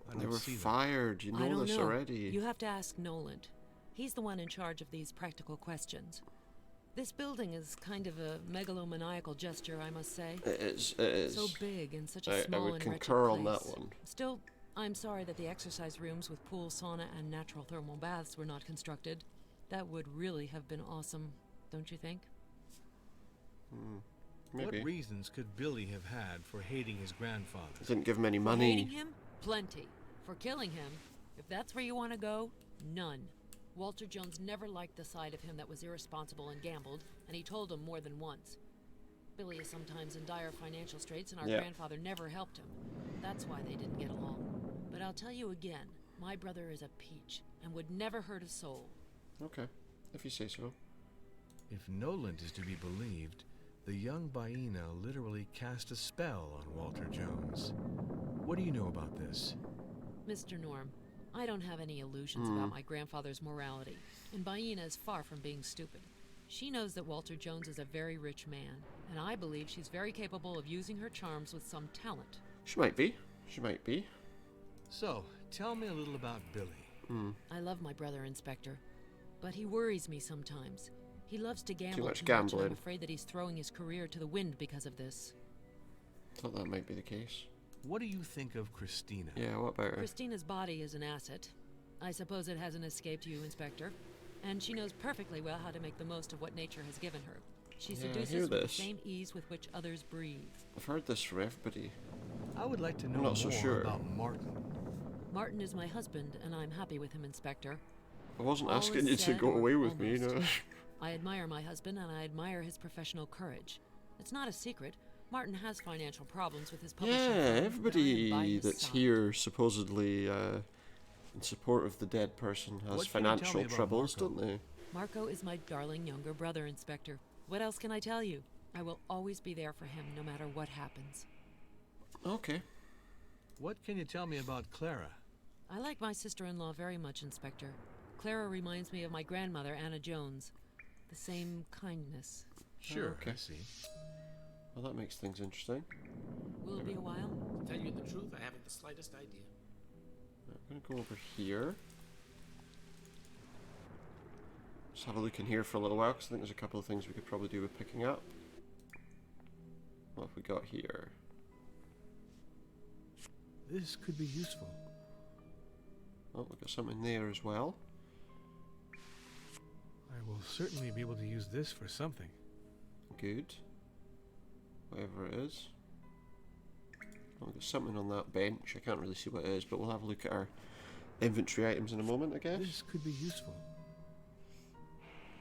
I They don't were see them. fired. You I know don't this know. already. You have to ask Noland. He's the one in charge of these practical questions. This building is kind of a megalomaniacal gesture, I must say. It is. It is. So big and such a I small would and concur wretched on that place. one. Still, I'm sorry that the exercise rooms with pool, sauna, and natural thermal baths were not constructed. That would really have been awesome, don't you think? Maybe. What reasons could Billy have had for hating his grandfather? Didn't give him any For money. hating him? Plenty. For killing him? If that's where you want to go, none. Walter Jones never liked the side of him that was irresponsible and gambled, and he told him more than once. Billy is sometimes in dire financial straits, and our Yeah. grandfather never helped him. That's why they didn't get along. But I'll tell you again, my brother is a peach, and would never hurt a soul. Okay, if you say so. If Noland is to be believed, the young Baina literally cast a spell on Walter Jones. What do you know about this? Mr. Norm, I don't have any illusions about my grandfather's morality, and Baina is far from being stupid. She knows that Walter Jones is a very rich man, and I believe she's very capable of using her charms with some talent. She might be. She might be. So, tell me a little about Billy. I love my brother, Inspector, but he worries me sometimes. He loves to gamble much and gambling. I'm afraid that he's throwing his career to the wind because of this. Thought that might be the case. What do you think of Christina? Yeah, what about her? Christina's body is an asset. I suppose it hasn't escaped you, Inspector. And she knows perfectly well how to make the most of what nature has given her. She Yeah, I hear seduces with the this. same ease with which others breathe. I've heard this from everybody. I would like to know I'm not so more sure. about Martin. Martin is my husband, and I'm happy with him, Inspector. I wasn't All asking is you to said, go or away with me, you know. almost. I admire my husband, and I admire his professional courage. It's not a secret. Martin has financial problems with his publishing Yeah, firm, but I am by everybody his that's side. here supposedly in support of the dead person has What can you tell financial me about troubles, Marco? don't they? Marco is my darling younger brother, Inspector. What else can I tell you? I will always be there for him, no matter what happens. Okay. What can you tell me about Clara? I like my sister-in-law very much, Inspector. Clara reminds me of my grandmother, Anna Jones. The same kindness. Sure, okay. I see. Well, that makes things interesting. Will it be a while? To tell you the truth, I haven't the slightest idea. I'm going to go over here. Just have a look in here for a little while, because I think there's a couple of things we could probably do with picking up. What have we got here? This could be useful. Oh, we've got something there as well. I will certainly be able to use this for something. Good. Whatever it is. Oh, we've got something on that bench. I can't really see what it is, but we'll have a look at our inventory items in a moment, I guess. This could be useful.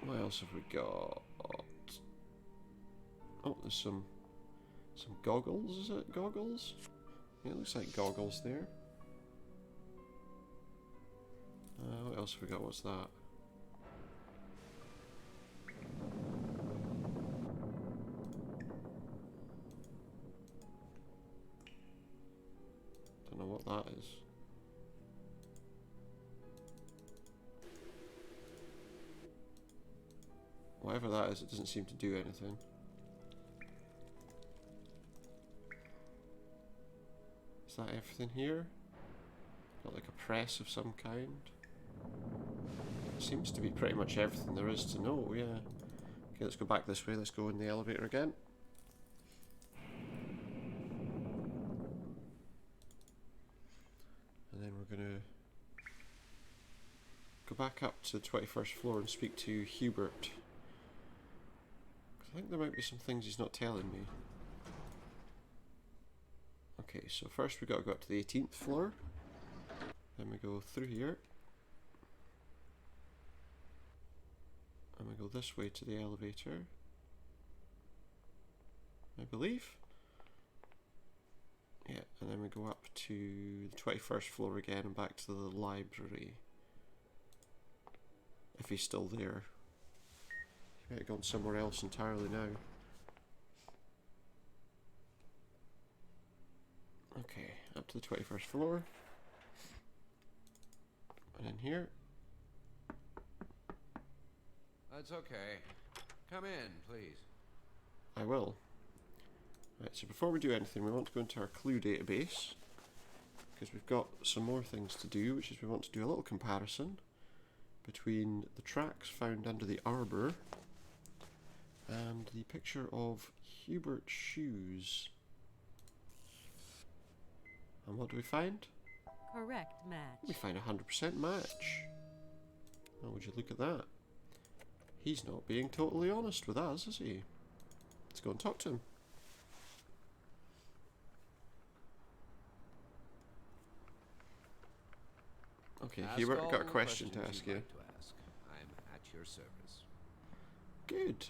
What else have we got? Oh, there's some goggles, is it? Goggles? Yeah, it looks like goggles there. What else have we got? What's that? Don't know what that is. Whatever that is, it doesn't seem to do anything. Is that everything here? Got like a press of some kind? Seems to be pretty much everything there is to know, yeah. Okay, let's go back this way. Let's go in the elevator again. And then we're going to go back up to the 21st floor and speak to Hubert. 'Cause I think there might be some things he's not telling me. Okay, so first we got to go up to the 18th floor. Then we go through here. And we go this way to the elevator, I believe. Yeah, and then we go up to the 21st floor again and back to the library. If he's still there. He might have gone somewhere else entirely now. Okay, up to the 21st floor. And in here. That's okay. Come in, please. I will. Right, so before we do anything, we want to go into our clue database, because we've got some more things to do, which is we want to do a little comparison between the tracks found under the arbour and the picture of Hubert's shoes. And what do we find? Correct match. We find a 100% match. Oh, would you look at that? He's not being totally honest with us, is he? Let's go and talk to him. Okay, Ask Hubert, all got a the question to questions ask you'd you. like to ask. I'm at your service. Good.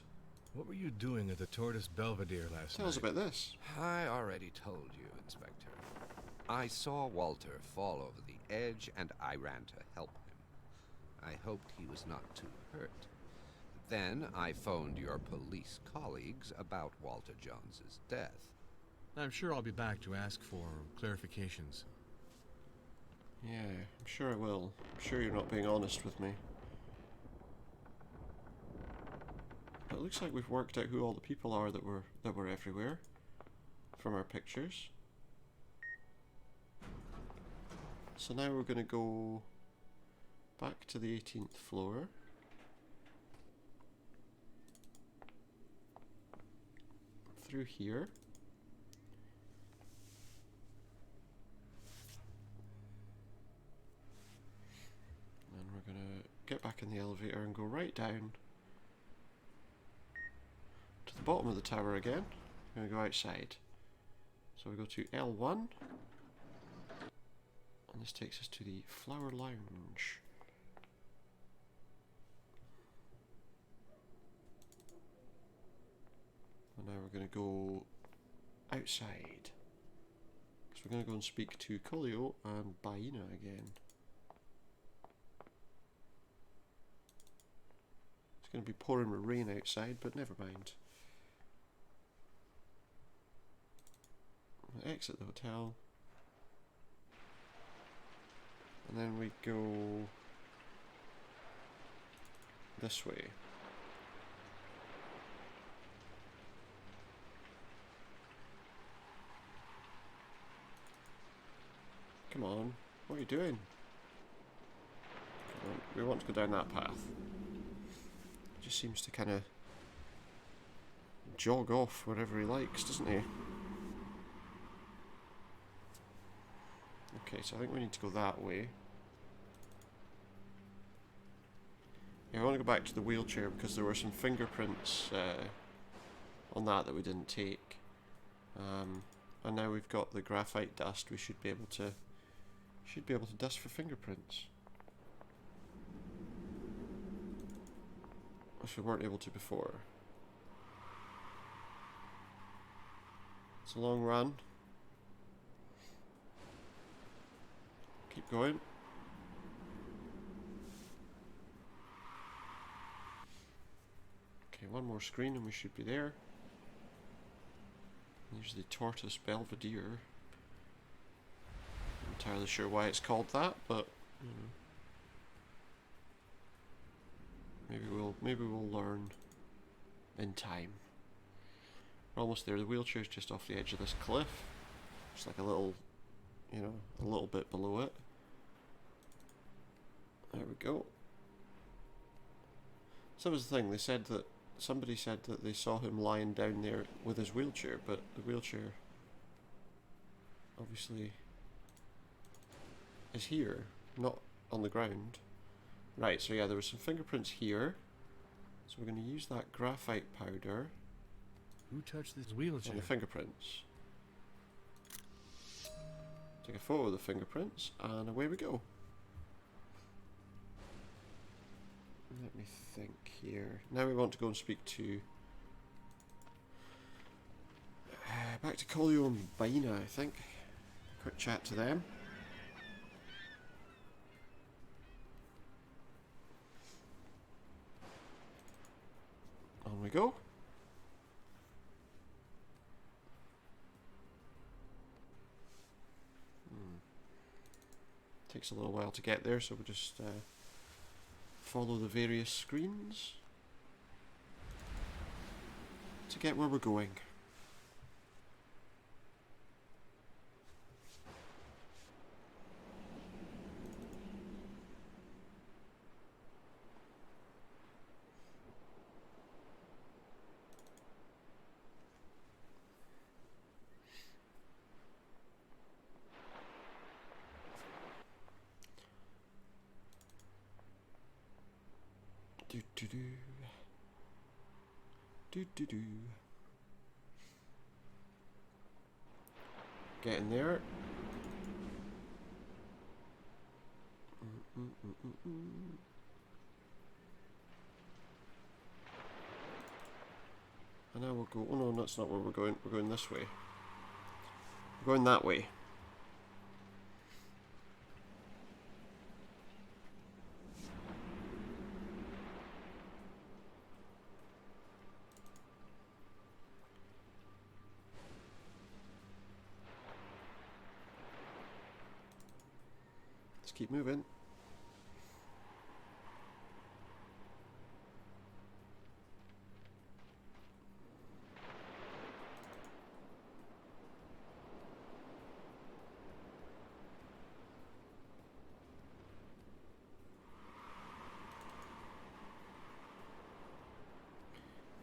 What were you doing at the Tortoise Belvedere last Tell night? us about this. I already told you, Inspector. I saw Walter fall over the edge, and I ran to help him. I hoped he was not too hurt. Then I phoned your police colleagues about Walter Jones's death. I'm sure I'll be back to ask for clarifications. Yeah, I'm sure I will. I'm sure you're not being honest with me. But it looks like we've worked out who all the people are that were everywhere from our pictures. So now we're gonna go back to the 18th floor. Through here. And we're gonna get back in the elevator and go right down to the bottom of the tower again. We're gonna go outside. So we go to L1. And this takes us to the Flower Lounge. And now we're going to go outside. So we're going to go and speak to Colio and Baina again. It's going to be pouring with rain outside, but never mind. We'll exit the hotel. And then we go this way. Come on, what are you doing? Come on, we want to go down that path. He just seems to kind of jog off wherever he likes, doesn't he? Okay, so I think we need to go that way. Yeah, I want to go back to the wheelchair because there were some fingerprints on that we didn't take. And now we've got the graphite dust, we should be able to dust for fingerprints. Which we weren't able to before. It's a long run. Keep going. Okay, one more screen and we should be there. There's the Tortoise Belvedere. Not entirely sure why it's called that, but you know, maybe we'll learn in time. We're almost there. The wheelchair's just off the edge of this cliff. It's like a little, you know, a little bit below it. There we go. So that was the thing. They said that somebody said that they saw him lying down there with his wheelchair, but the wheelchair obviously is here, not on the ground. Right, so yeah, there were some fingerprints here. So we're going to use that graphite powder Who touched this on wheelchair? the fingerprints. Take a photo of the fingerprints, and away we go. Let me think here. Now we want to go and speak to back to Colio and Baina, I think. Quick chat to them. On we go. Takes a little while to get there, so we'll just follow the various screens to get where we're going. Do do do. Do do do. Getting there. And now we'll go. Oh no, that's not where we're going. We're going this way. We're going that way. Let's keep moving.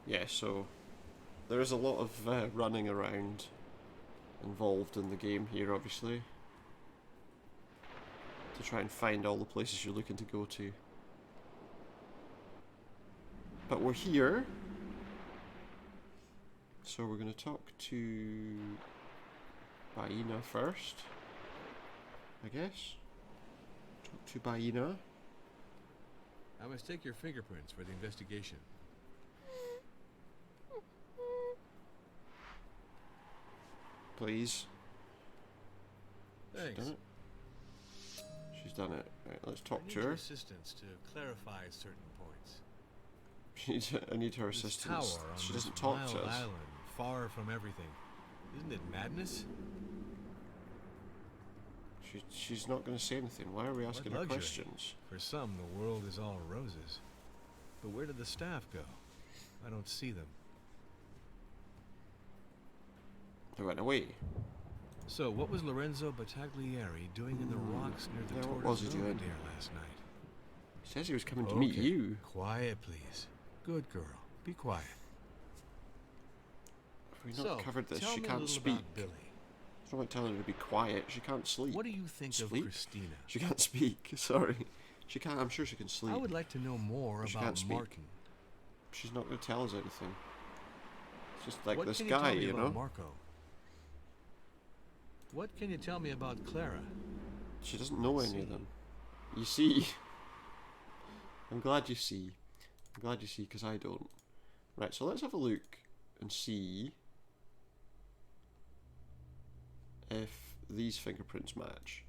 Yeah, so there is a lot of running around involved in the game here, obviously, to try and find all the places you're looking to go to. But we're here, so we're going to talk to Baina first, I guess. Talk to Baina. I must take your fingerprints for the investigation. Please. Thanks. She's done it. She's done it. Right, let's talk I need to your her. assistance to clarify certain points. I need her This assistance. tower on She this doesn't talk wild to us. island, far from everything. Isn't it madness? She's not going to say anything. Why are we asking her luxury. questions? For some, the world is all roses. But where did the staff go? I don't see them. They went away. So, what was Lorenzo Battaglieri doing in the rocks near the Yeah, what was Tortoise he doing? Belvedere last night? He says he was coming to meet Okay. you. Quiet, please. Good girl. Be quiet. Have we not So, covered this? tell She me a can't little speak. about Billy. It's not like telling her to be quiet. She can't sleep. What do you think Sleep? of Christina? She can't speak. Sorry. She can't. I'm sure she can sleep. I would like to know more She about can't speak. Martin. She's not going to tell us anything. It's just like What this can guy, you tell me you about know? Marco? What can you tell me about Clara? She doesn't know any of See. them. You see? I'm glad you see. I'm glad you see, because I don't. Right, so let's have a look and see if these fingerprints match.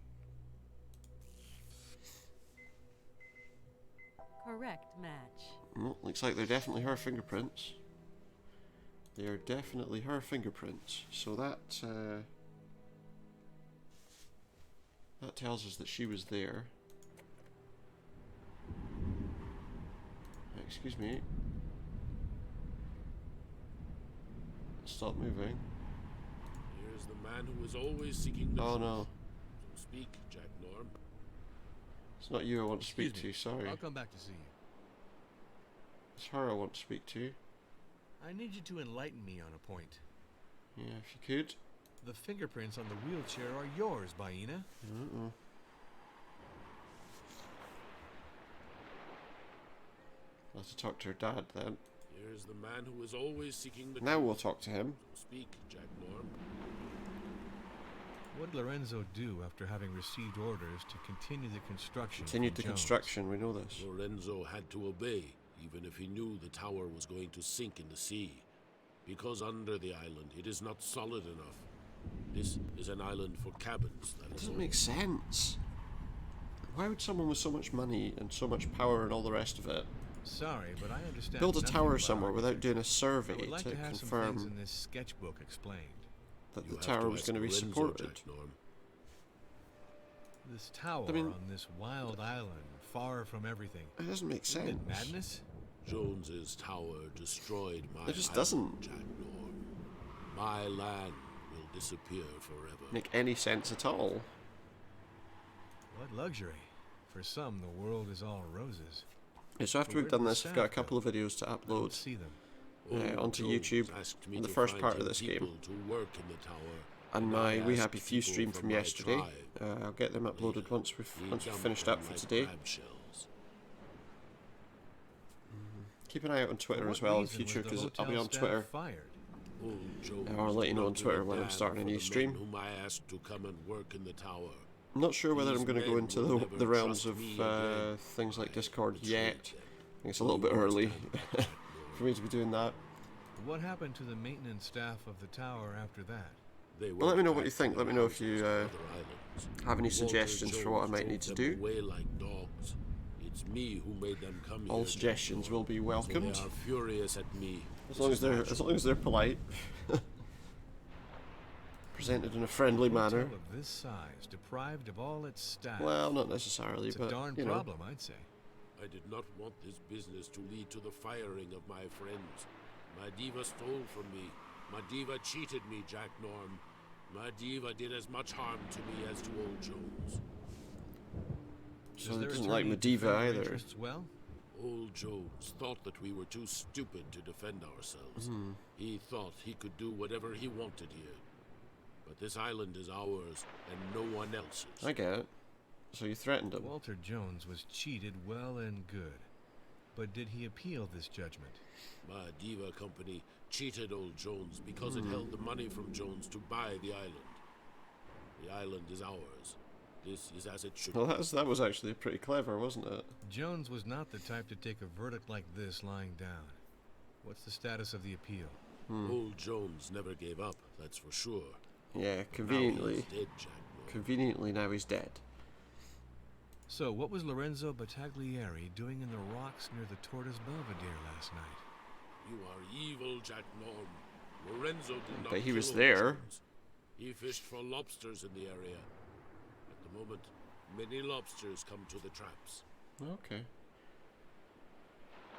Correct match. Well, looks like they're definitely her fingerprints. They are definitely her fingerprints. So that tells us that she was there. Excuse me. Stop moving. Here's the man who was always seeking the Oh truth. no, So speak, Jack Norm. it's not you I want to speak Excuse to. me. Sorry, I'll come back to see you. it's her I want to speak to. I need you to enlighten me on a point. Yeah, if you could. The fingerprints on the wheelchair are yours, Baina. I'll have to talk to her dad then. Here's the man who was always seeking the Now truth. we'll talk to him. So speak, Jack Norm. What did Lorenzo do after having received orders to continue the construction? Continued from the Jones? construction, we know this. Lorenzo had to obey, even if he knew the tower was going to sink in the sea. Because under the island, it is not solid enough. This is an island for cabins, that It is doesn't all. make sense. Why would someone with so much money and so much power and all the rest of it Sorry, but I understand. build a nothing tower about somewhere without architecture. doing a survey I would like to to have some things confirm in this sketchbook explained. that You the have tower to was ask going to be Lorenzo, supported? Jack Norm. This tower I mean- on this wild island, far from everything. It doesn't make Isn't sense. it madness? Jones's tower destroyed my It just island, doesn't. Jack Norm. My land will disappear forever. Make any sense at all. What luxury. For some, the world is all roses. Yeah, so after But we've where done did the this, we've got a staff couple go? of videos to I don't upload see them. onto Jones YouTube asked me in the to first find part of him this people game. to work in the tower, and and my I We asked Happy Few people stream from my yesterday. tribe. I'll get them uploaded Later, once we've we finished jumped up for like today. crab shells. Keep an eye out on Twitter For as what well in reason future, was the because I'll be hotel on staff Twitter. Fired? Old Jones I'll let you did know not on give Twitter a when I'm damn starting a for new the stream. men whom I asked to come and work in the tower. I'm not sure whether These I'm going to go men into will the never realms trust of me again. things like I Discord betrayed yet. them. I think it's a little bit You early understand that, Jack for me to be doing that. What happened to the maintenance staff of the tower after that? They Well, let me know what went you back think. to Let me their know if you houses on other islands. have any Walter suggestions for what I Jones might need drove to them do. away like dogs. It's me who made them come here. All Jack suggestions Norm. will be So welcomed, they are furious at me. as which long is as they're natural. polite. presented in a friendly A manner. hotel of this size, deprived of all its staff. Well, not necessarily, it's a but darn you know. problem, I'd say. I did not want this business to lead to the firing of my friends. My diva stole from me. My diva cheated me, Jack Norm. My diva did as much harm to me as to old Jones. So Does he their doesn't like attorney Medivh defend their either. interests well? Old Jones thought that we were too stupid to defend ourselves. He thought he could do whatever he wanted here. But this island is ours, and no one else's. I get it. So you threatened him. Walter Jones was cheated well and good. But did he appeal this judgment? My diva company cheated old Jones because it held the money from Jones to buy the island. The island is ours. This is as it should Well, be. that was actually pretty clever, wasn't it? Jones was not the type to take a verdict like this lying down. What's the status of the appeal? Old Jones never gave up, that's for sure. Yeah, Now conveniently. he's dead, Jack Norm. Conveniently, now he's dead. So, what was Lorenzo Battaglieri doing in the rocks near the Tortoise Belvedere last night? You are evil, Jack Norm. Lorenzo did not But he was kill there. Jones. He fished for lobsters in the area. At the moment, many lobsters come to the traps. Okay.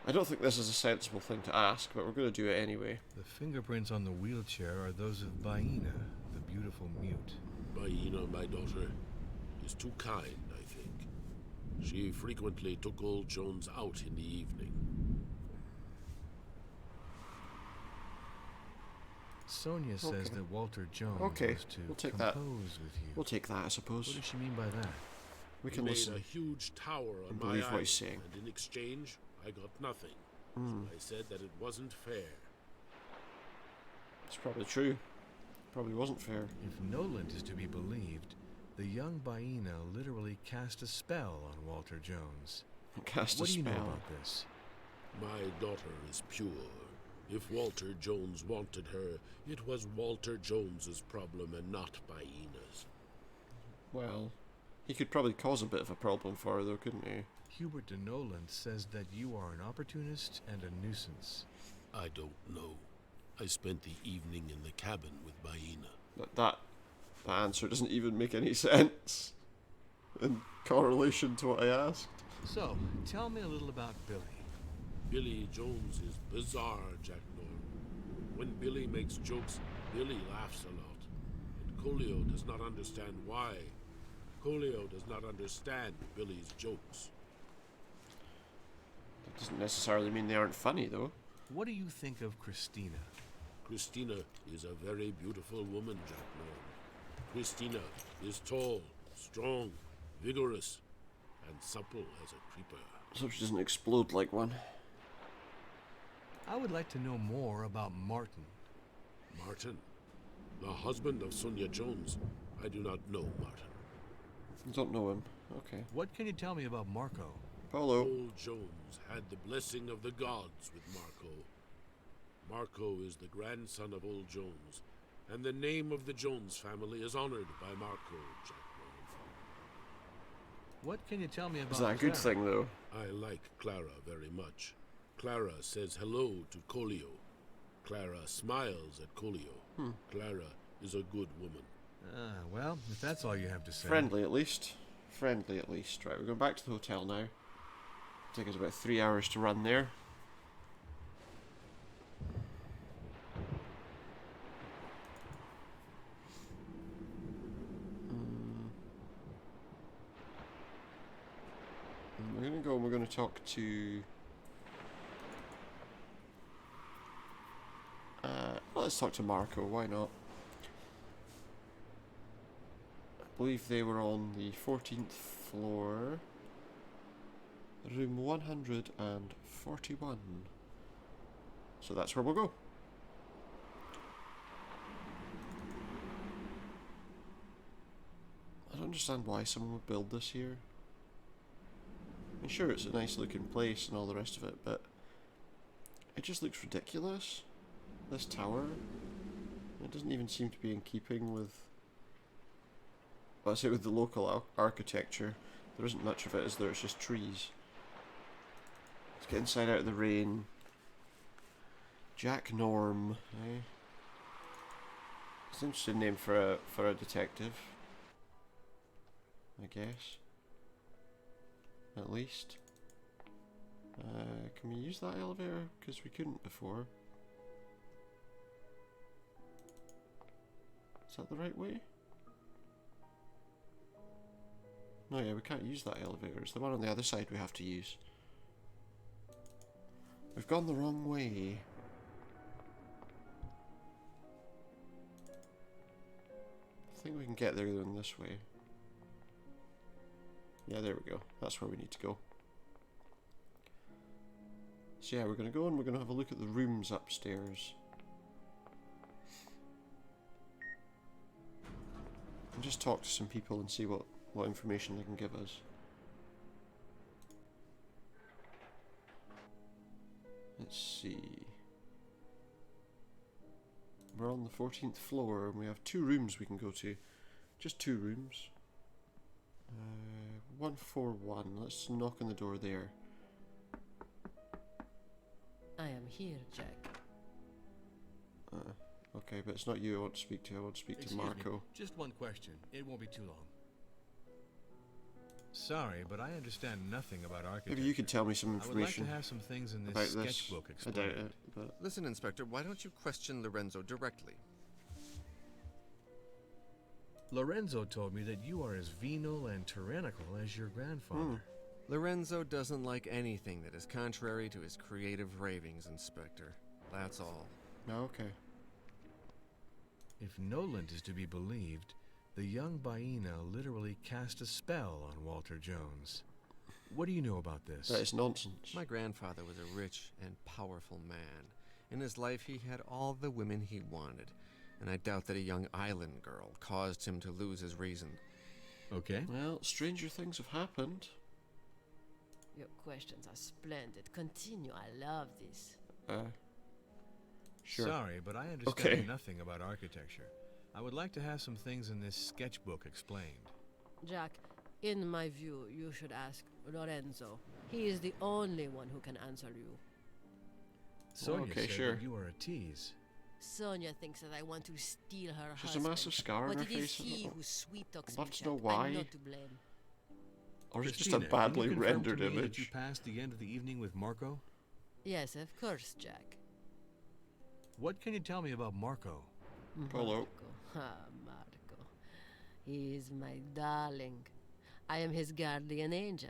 I don't think this is a sensible thing to ask, but we're going to do it anyway. The fingerprints on the wheelchair are those of Baina, the beautiful mute. Baina, my daughter, is too kind, I think. She frequently took old Jones out in the evening. Sonia says Okay. that Walter Jones Okay, was to we'll take compose that. with you. We'll take that, I What suppose. does she mean by that? We He can made listen. a huge tower on and my believe what island, he's saying. and in exchange, I got nothing. I said that it wasn't fair. It's probably true. Probably wasn't fair. If Noland is to be believed, the young Baina literally cast a spell on Walter Jones. Cast What a do you know spell. about this? My daughter is pure. If Walter Jones wanted her, it was Walter Jones's problem and not Baina's. Well, he could probably cause a bit of a problem for her, though, couldn't he? Hubert de Noland says that you are an opportunist and a nuisance. I don't know. I spent the evening in the cabin with Baina. That answer doesn't even make any sense in correlation to what I asked. So, tell me a little about Billy. Billy Jones is bizarre, Jack Norm. When Billy makes jokes, Billy laughs a lot. And Colio does not understand why. Colio does not understand Billy's jokes. That doesn't necessarily mean they aren't funny, though. What do you think of Christina? Christina is a very beautiful woman, Jack Norm. Christina is tall, strong, vigorous, and supple as a creeper. So she doesn't explode like one. I would like to know more about Martin. Martin, the husband of Sonia Jones. I do not know Martin. You don't know him. Okay. What can you tell me about Marco? Paulo. Old Jones had the blessing of the gods with Marco. Marco is the grandson of Old Jones, and the name of the Jones family is honored by Marco, Jack Norm. What can you tell me about Is that a good Clara? thing, though? I like Clara very much. Clara says hello to Colio. Clara smiles at Colio. Clara is a good woman. Well, if that's all you have to say. Friendly, at least. Friendly, at least. Right, we're going back to the hotel now. Take us about 3 hours to run there. We're going to go and we're going to talk to... well, let's talk to Marco, why not? I believe they were on the 14th floor, room 141. So that's where we'll go. I don't understand why someone would build this here. I mean, sure, it's a nice looking place and all the rest of it, but it just looks ridiculous. This tower, it doesn't even seem to be in keeping with, well, I say with the local architecture. There isn't much of it, is there? It's just trees. Let's get inside out of the rain. Jack Norm, eh? It's an interesting name for a detective, I guess. At least. Can we use that elevator? Because we couldn't before. Is that the right way? No, yeah, we can't use that elevator. It's the one on the other side we have to use. We've gone the wrong way. I think we can get there in this way. Yeah, there we go. That's where we need to go. So yeah, we're going to go and we're going to have a look at the rooms upstairs. And just talk to some people and see what information they can give us. Let's see. We're on the 14th floor and we have 2 rooms we can go to. Just 2 rooms. 141. Let's knock on the door there. I am here, Jack. Okay, but it's not you I want to speak to. I want to speak to Marco. Me. Just one question. It won't be too long. Sorry, but I understand nothing about architecture. Maybe you could tell me some information. I would like to have some things in this sketchbook explained. I doubt it, but... Listen, Inspector, why don't you question Lorenzo directly? Lorenzo told me that you are as venal and tyrannical as your grandfather. Lorenzo doesn't like anything that is contrary to his creative ravings, Inspector. That's all. Okay. If Noland is to be believed, the young Baina literally cast a spell on Walter Jones. What do you know about this? That is nonsense. My grandfather was a rich and powerful man. In his life, he had all the women he wanted, and I doubt that a young island girl caused him to lose his reason. Okay. Well, stranger things have happened. Your questions are splendid. Continue. I love this. Sure. Sorry, but I understand nothing about architecture. I would like to have some things in this sketchbook explained. Jack, in my view, you should ask Lorenzo. He is the only one who can answer you. Sonia said that you are a tease. Sonia thinks that I want to steal her She's husband. A massive scar on her But it is face. he who sweet-talks I'd me, love to Jack. know why. I'm not to blame. Or it's just Christina, a badly can you confirm rendered to me image. That you passed the end of the evening with Marco? Yes, of course, Jack. What can you tell me about Marco? Polo. Marco. Ah, Marco. He is my darling. I am his guardian angel.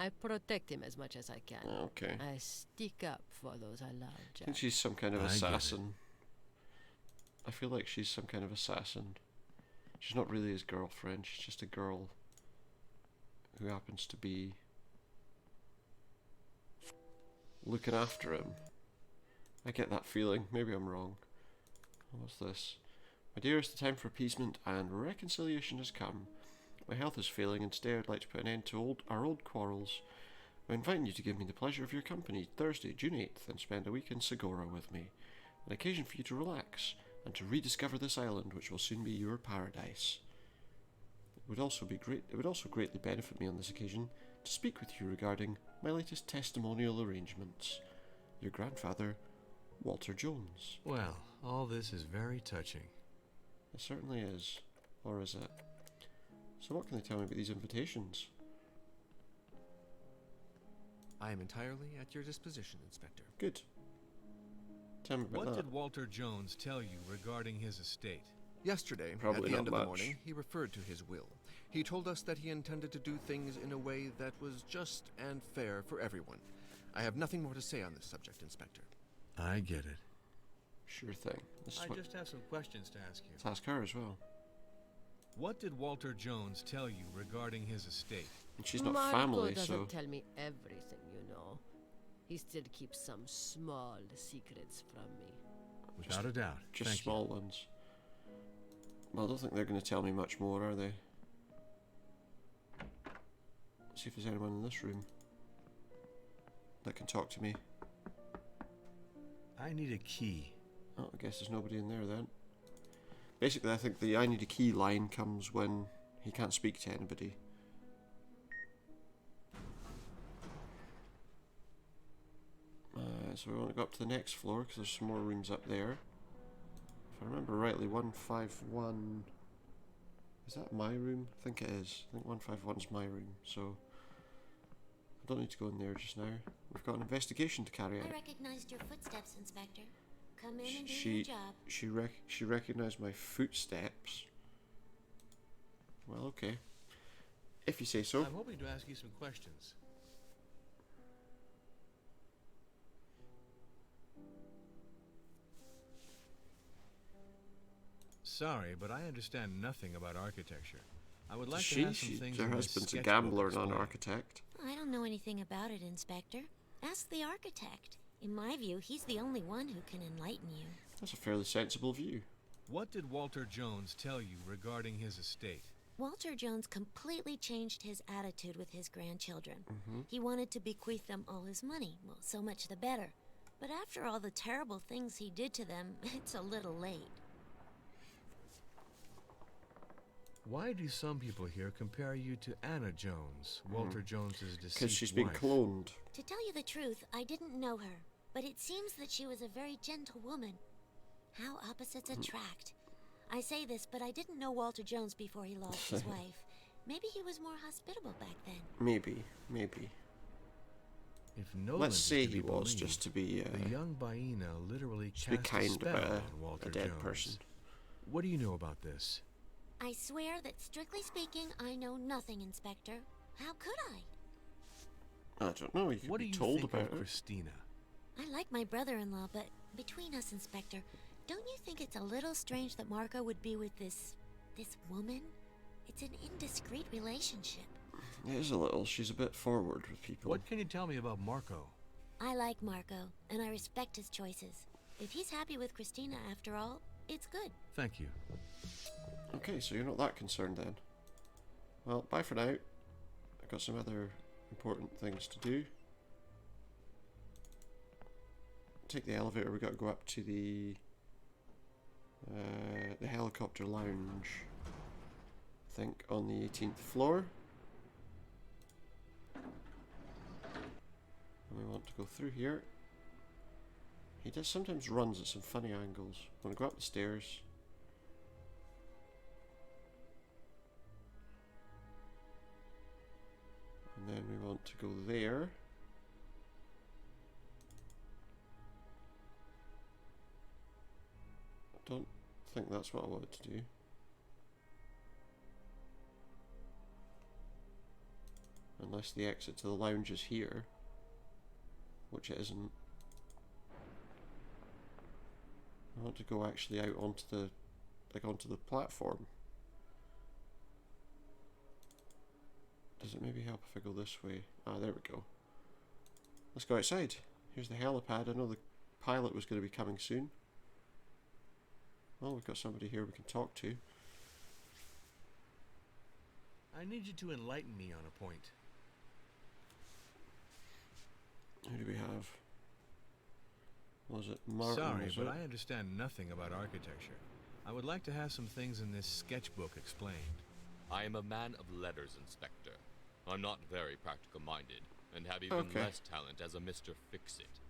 I protect him as much as I can. Okay. I stick up for those I love, Jack. I think she's some kind of assassin. I feel like she's some kind of assassin. She's not really his girlfriend. She's just a girl who happens to be looking after him. I get that feeling. Maybe I'm wrong. What's this? My dearest, the time for appeasement and reconciliation has come. My health is failing, and today I'd like to put an end to our old quarrels. I'm inviting you to give me the pleasure of your company Thursday, June 8th, and spend a week in Segura with me. An occasion for you to relax and to rediscover this island, which will soon be your paradise. It would also greatly benefit me on this occasion to speak with you regarding my latest testimonial arrangements. Your grandfather, Walter Jones. Well, all this is very touching. It certainly is. Or is it? So what can they tell me about these invitations? I am entirely at your disposition, Inspector. Good. Tell me about What that. did Walter Jones tell you regarding his estate? Yesterday, Probably at the not end of much. the morning, he referred to his will. He told us that he intended to do things in a way that was just and fair for everyone. I have nothing more to say on this subject, Inspector. I get it. Sure thing. I just have some questions to ask you. Let's ask her as well. What did Walter Jones tell you regarding his estate? And she's not Marco family, doesn't so... tell me everything, you know. He still keeps some small secrets from me. Without a doubt. Just Thank small you. ones. Well, I don't think they're going to tell me much more, are they? Let's see if there's anyone in this room that can talk to me. I need a key. Oh, I guess there's nobody in there then. Basically, I think the I need a key line comes when he can't speak to anybody. So we want to go up to the next floor because there's some more rooms up there. If I remember rightly, 151... Is that my room? I think it is. I think 151's my room, so... I don't need to go in there just now. We've got an investigation to carry out. I recognized your footsteps, Inspector. Come in and do your job. She recognized my footsteps. Well, okay. If you say so. I'm hoping to ask you some questions. Sorry, but I understand nothing about architecture. I would like to have some things her in this husband's a sketchbook gambler, not explained. an architect. I don't know anything about it, Inspector. Ask the architect. In my view, he's the only one who can enlighten you. That's a fairly sensible view. What did Walter Jones tell you regarding his estate? Walter Jones completely changed his attitude with his grandchildren. He wanted to bequeath them all his money. Well, so much the better. But after all the terrible things he did to them, it's a little late. Why do some people here compare you to Anna Jones, Walter Jones's deceased Because she's been wife? cloned. To tell you the truth, I didn't know her. But it seems that she was a very gentle woman. How opposites attract. I say this, but I didn't know Walter Jones before he lost his wife. Maybe he was more hospitable back then. Maybe. If Nolan Let's is say to be he was, believed, just to be... the young Baina literally just be cast kind a spell about on Walter a dead Jones. person. What do you know about this? I swear that, strictly speaking, I know nothing, Inspector. How could I? I don't know, you could What do be you told think about of it. Christina? I like my brother-in-law, but between us, Inspector, don't you think it's a little strange that Marco would be with this woman? It's an indiscreet relationship. It is a little. She's a bit forward with people. What can you tell me about Marco? I like Marco, and I respect his choices. If he's happy with Christina after all, it's good. Thank you. Okay, so you're not that concerned then. Well, bye for now. I've got some other important things to do. Take the elevator. We've got to go up to the helicopter lounge. I think on the 18th floor. And we want to go through here. He does sometimes runs at some funny angles. I'm going to go up the stairs. And then we want to go there. I don't think that's what I wanted to do. Unless the exit to the lounge is here, which it isn't. I want to go actually out onto the, onto the platform. Does it maybe help if I go this way? Ah, there we go. Let's go outside. Here's the helipad. I know the pilot was going to be coming soon. Well, we've got somebody here we can talk to. I need you to enlighten me on a point. Who do we have? Was it Martin? Sorry, but I understand nothing about architecture. I would like to have some things in this sketchbook explained. I am a man of letters, Inspector. I'm not very practical-minded, and have even less talent as a Mr. Fix-It.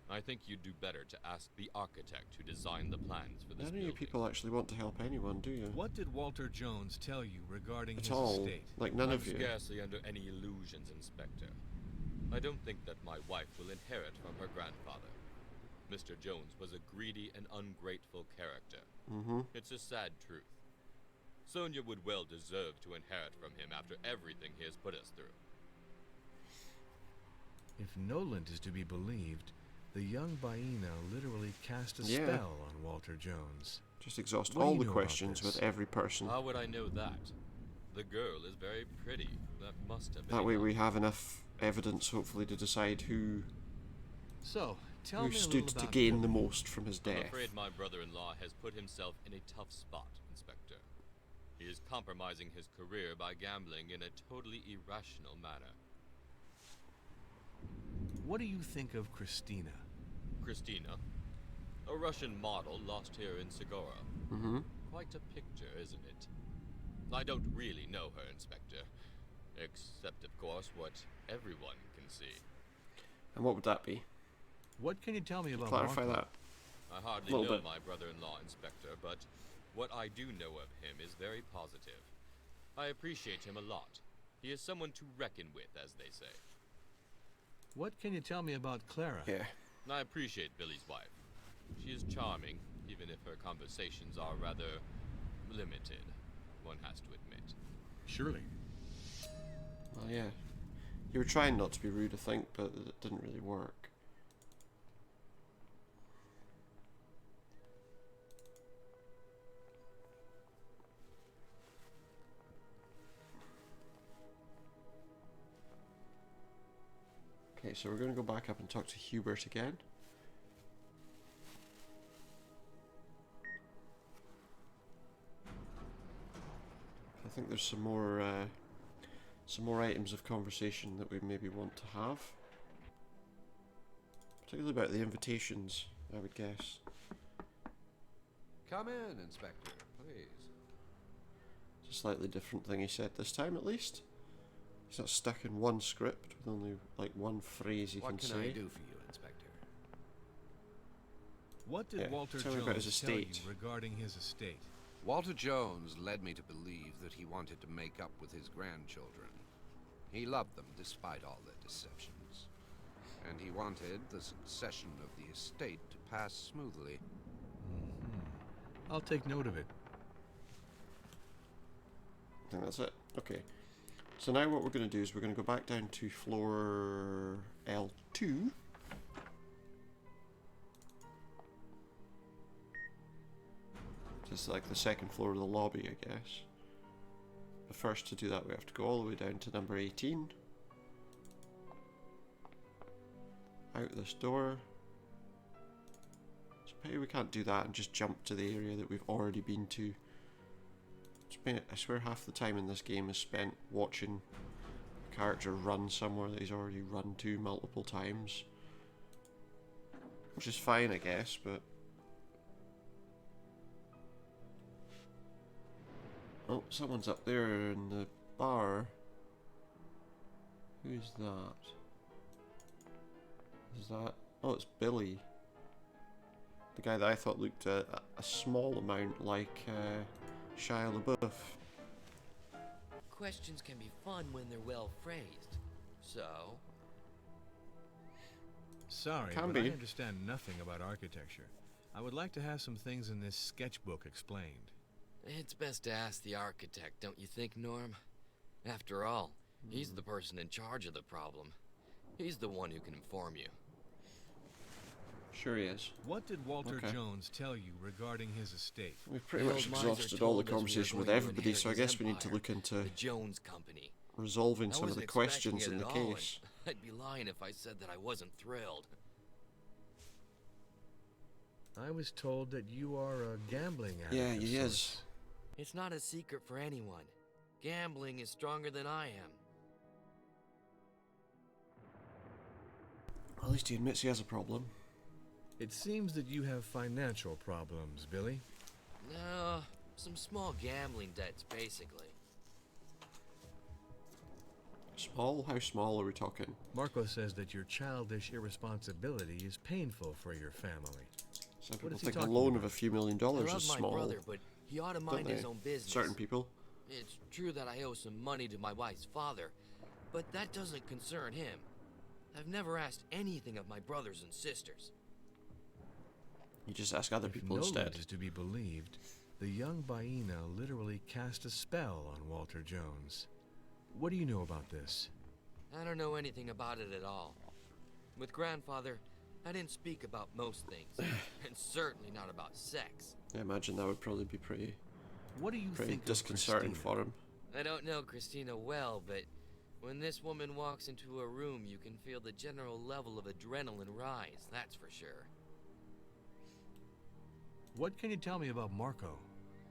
I think you'd do better to ask the architect who designed the plans for this None of building. you people actually want to help anyone, do you? What did Walter Jones tell you regarding his all. estate? Like none I'm of you. scarcely under any illusions, Inspector. I don't think that my wife will inherit from her grandfather. Mr. Jones was a greedy and ungrateful character. It's a sad truth. Sonia would well deserve to inherit from him after everything he has put us through. If Noland is to be believed, the young Baina literally cast a spell on Walter Jones. Just exhaust What do all you the know about questions this? with every person. How would I know that? The girl is very pretty. That must have been That way enough. we have enough evidence, hopefully, to decide who So, tell me a stood little to about gain the Billy. most from his I'm death. afraid my brother-in-law has put himself in a tough spot, Inspector. He is compromising his career by gambling in a totally irrational manner. What do you think of Christina? Christina, a Russian model lost here in Segura. Quite a picture, isn't it? I don't really know her, Inspector. Except, of course, what everyone can see. And what would that be? What can you tell me about Clarify Marco? that. I hardly Little know bit. my brother-in-law, Inspector, but what I do know of him is very positive. I appreciate him a lot. He is someone to reckon with, as they say. What can you tell me about Clara? Yeah. I appreciate Billy's wife. She is charming, even if her conversations are rather limited, one has to admit. Surely. Well, yeah. You were trying not to be rude, I think, but it didn't really work. Okay, so we're going to go back up and talk to Hubert again. I think there's some more items of conversation that we maybe want to have. Particularly about the invitations, I would guess. Come in, Inspector, please. It's a slightly different thing he said this time, at least. He's not stuck in one script with only like one phrase he What can can I say. do for you, Inspector? What did Yeah, Walter tell me about his Jones tell you estate. regarding his estate? Walter Jones led me to believe that he wanted to make up with his grandchildren. He loved them despite all their deceptions. And he wanted the succession of the estate to pass smoothly. I'll take note of it. I think that's it. Okay. So now what we're going to do is we're going to go back down to floor L2. Just like the second floor of the lobby, I guess. But first, to do that, we have to go all the way down to number 18. Out this door. It's a pity we can't do that and just jump to the area that we've already been to. I swear half the time in this game is spent watching a character run somewhere that he's already run to multiple times. Which is fine, I guess, but... Oh, someone's up there in the bar. Who's that? Is that... Oh, it's Billy. The guy that I thought looked a small amount like Shia LaBeouf. Questions can be fun when they're well phrased. So? Sorry, Can but be. I understand nothing about architecture. I would like to have some things in this sketchbook explained. It's best to ask the architect, don't you think, Norm? After all, he's the person in charge of the problem. He's the one who can inform you. Sure he is. What did Walter Okay. Jones tell you regarding his estate? We've pretty The much old miser exhausted all the told us we were conversation with going to everybody, inherit so I his guess we need to empire, look into the Jones Company. resolving I some of wasn't the expecting questions it in the at all, and case. I'd be lying if I said that I wasn't thrilled. I was told that you are a gambling addict. Yeah, of he sorts. is. It's not a secret for anyone. Gambling is stronger than I am. At least he admits he has a problem. It seems that you have financial problems, Billy. No, some small gambling debts, basically. Small? How small are we talking? Marco says that your childish irresponsibility is painful for your family. Some What people is he think a talking loan about? of a few $1 million I is love my small. brother, but he ought to don't mind his they? own business. Certain people. It's true that I owe some money to my wife's father, but that doesn't concern him. I've never asked anything of my brothers and sisters. You just ask other If people Nolan instead. is to be believed, the young Baina literally cast a spell on Walter Jones. What do you know about this? I don't know anything about it at all. With grandfather, I didn't speak about most things, and certainly not about sex. I imagine that would probably be pretty What do you think disconcerting of Christina? for him. I don't know Christina well, but when this woman walks into a room, you can feel the general level of adrenaline rise, that's for sure. What can you tell me about Marco?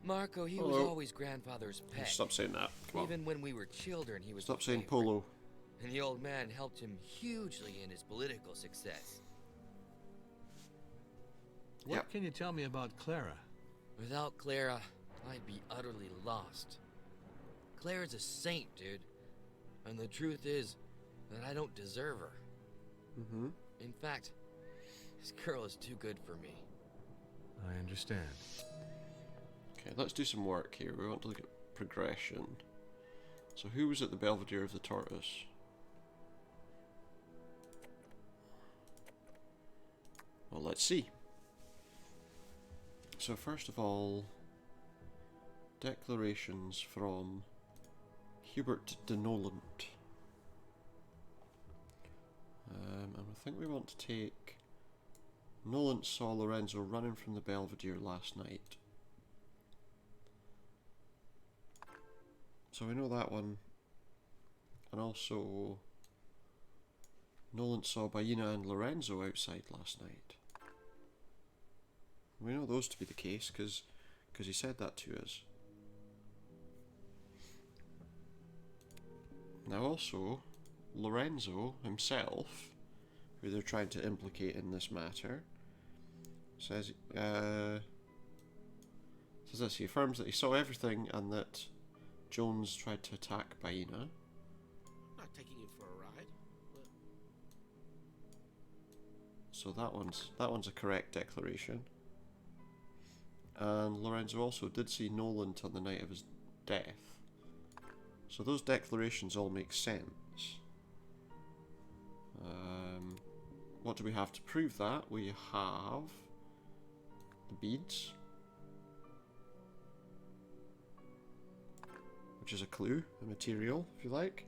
Marco, he was Hello. always grandfather's pet. Stop saying that. Come on. Even when we were children, he was Stop the saying favorite. polo. And the old man helped him hugely in his political success. What Yep. can you tell me about Clara? Without Clara, I'd be utterly lost. Clara's a saint, dude. And the truth is that I don't deserve her. Mm-hmm. In fact, this girl is too good for me. I understand. Okay, let's do some work here. We want to look at progression. So who was at the Belvedere of the Tortoise? Well, let's see. So first of all, declarations from Hubert de Noland. And I think we want to take Noland saw Lorenzo running from the Belvedere last night. So we know that one. And also Noland saw Baina and Lorenzo outside last night. We know those to be the case because he said that to us. Now also, Lorenzo himself, who they're trying to implicate in this matter, says this. He affirms that he saw everything and that Jones tried to attack Baina. Not taking you for a ride. But... So that one's a correct declaration. And Lorenzo also did see Noland on the night of his death. So those declarations all make sense. What do we have to prove that? We have the beads, which is a clue, a material, if you like.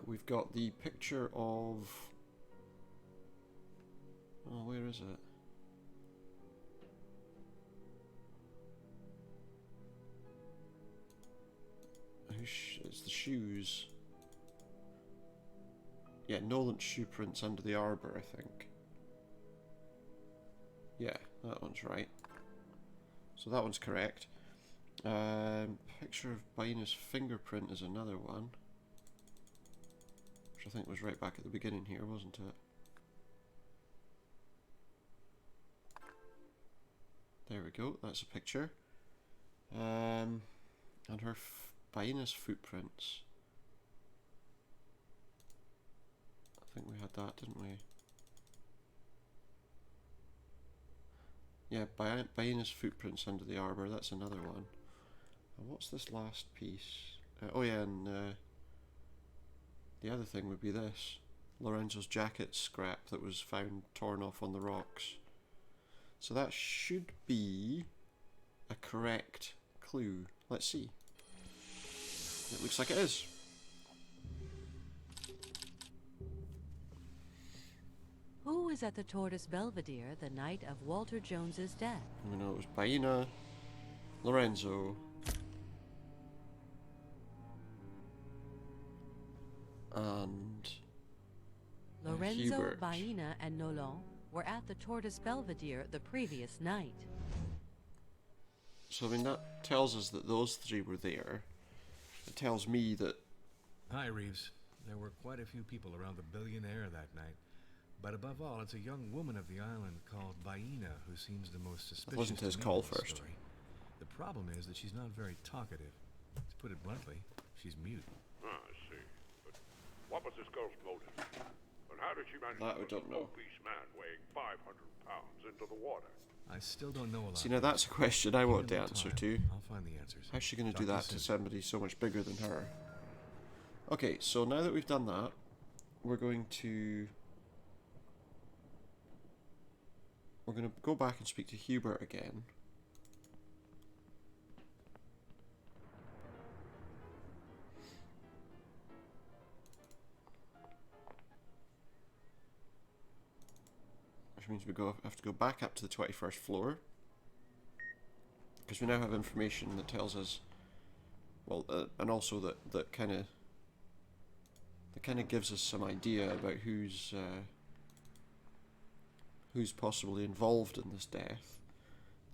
We've got the picture of... Oh, where is it? It's the shoes. Yeah, Nolan's shoe prints under the arbor, I think. Yeah, that one's right. So that one's correct. Picture of Baina's fingerprint is another one, which I think was right back at the beginning here, wasn't it? There we go, that's a picture. And her Baina's footprints. I think we had that, didn't we? Yeah, Baina's footprints under the arbor, that's another one. And what's this last piece? Oh yeah, and the other thing would be this. Lorenzo's jacket scrap that was found torn off on the rocks. So that should be a correct clue. Let's see. It looks like it is. Who was at the Tortoise Belvedere the night of Walter Jones's death? We know it was Baina, Lorenzo, and Lorenzo, Hubert. Baina, and Nolan were at the Tortoise Belvedere the previous night. So I mean that tells us that those three were there. It tells me that... Hi, Reeves. There were quite a few people around the billionaire that night. But above all, it's a young woman of the island called Baina who seems the most suspicious. That wasn't his to me call in this first. story. The problem is that she's not very talkative. To put it bluntly, she's mute. I see. But what was this girl's motive? And how did she manage That we to put don't an know. obese man weighing 500 pounds into the water? I still don't know a lot. See, now that's a question I want the Given the answer time, to. I'll find the answers. How's she going to Talk do to you that to soon. somebody so much bigger than her? Okay, so now that we've done that, we're going to go back and speak to Hubert again. Which means we have to go back up to the 21st floor. Because we now have information that tells us, well, and also that kind of gives us some idea about who's possibly involved in this death.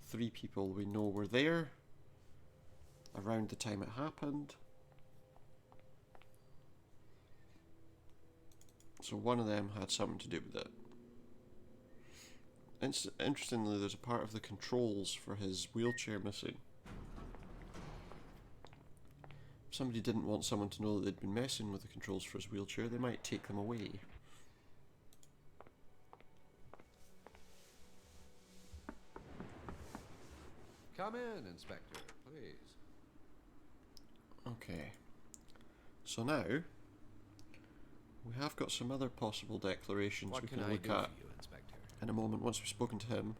3 people we know were there around the time it happened. So one of them had something to do with it. Interestingly, there's a part of the controls for his wheelchair missing. If somebody didn't want someone to know that they'd been messing with the controls for his wheelchair, they might take them away. Come in, Inspector, please. Okay. So now, we have got some other possible declarations What we can can I look do at for you, Inspector? in a moment once we've spoken to him.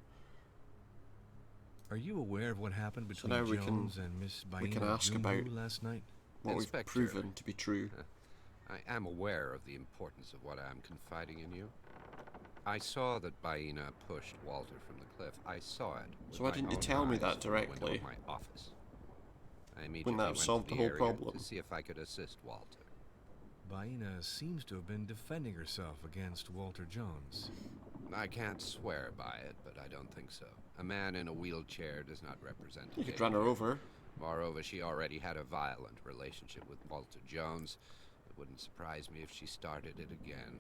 Are you aware of what happened between now we Jones and Miss we can Baina ask about Junhu last night? what Inspector, we've proven to be true. I am aware of the importance of what I am confiding in you. I saw that Baina pushed Walter from the cliff. I saw it. With So why my didn't you own tell me eyes that from the window directly? of my office. I Wouldn't immediately that have went solved to the the whole area problem? to see if I could assist Walter. Baina seems to have been defending herself against Walter Jones. I can't swear by it, but I don't think so. A man in a wheelchair does not represent You could run her over. Moreover, she already had a violent relationship with Walter Jones. It wouldn't surprise me if she started it again.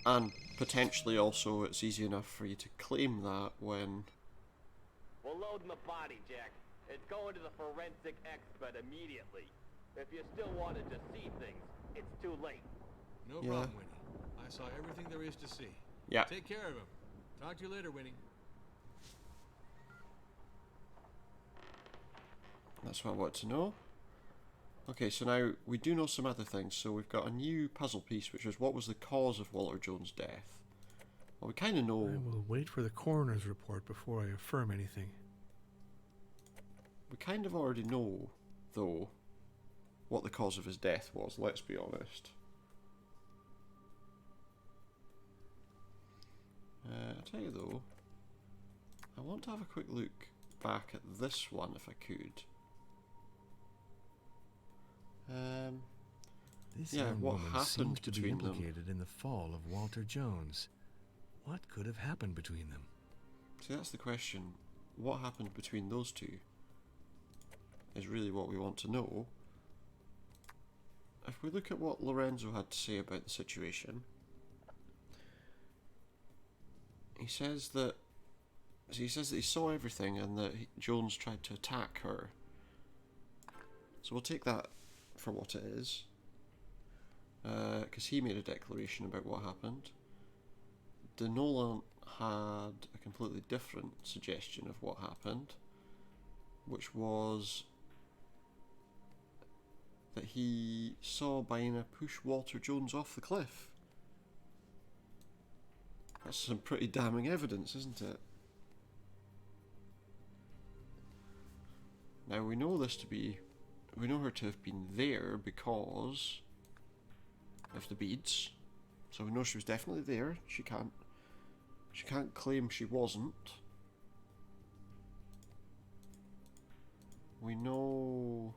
And potentially also it's easy enough for you to claim that when... We're loading the body, Jack. It's going to the forensic expert immediately. If you still wanted to see things, it's too late. No problem, Winnie. I saw everything there is to see. Yeah. Take care of him. Talk to you later, Winnie. That's what I want to know. Okay, so now we do know some other things. So we've got a new puzzle piece, which is what was the cause of Walter Jones' death. Well, we kind of know... I will wait for the coroner's report before I affirm anything. We kind of already know, though, what the cause of his death was, let's be honest. I'll tell you though, I want to have a quick look back at this one if I could. This yeah, young what woman happened seems to be between them? implicated in the fall of Walter Jones. What could have happened between them? See, that's the question. What happened between those two is really what we want to know. If we look at what Lorenzo had to say about the situation, he says that he saw everything and that Jones tried to attack her. So we'll take that for what it is, because he made a declaration about what happened. Denolan had a completely different suggestion of what happened, which was that he saw Baina push Walter Jones off the cliff. That's some pretty damning evidence, isn't it? Now we know this to be... we know her to have been there because of the beads. So we know she was definitely there. She can't claim she wasn't. We know...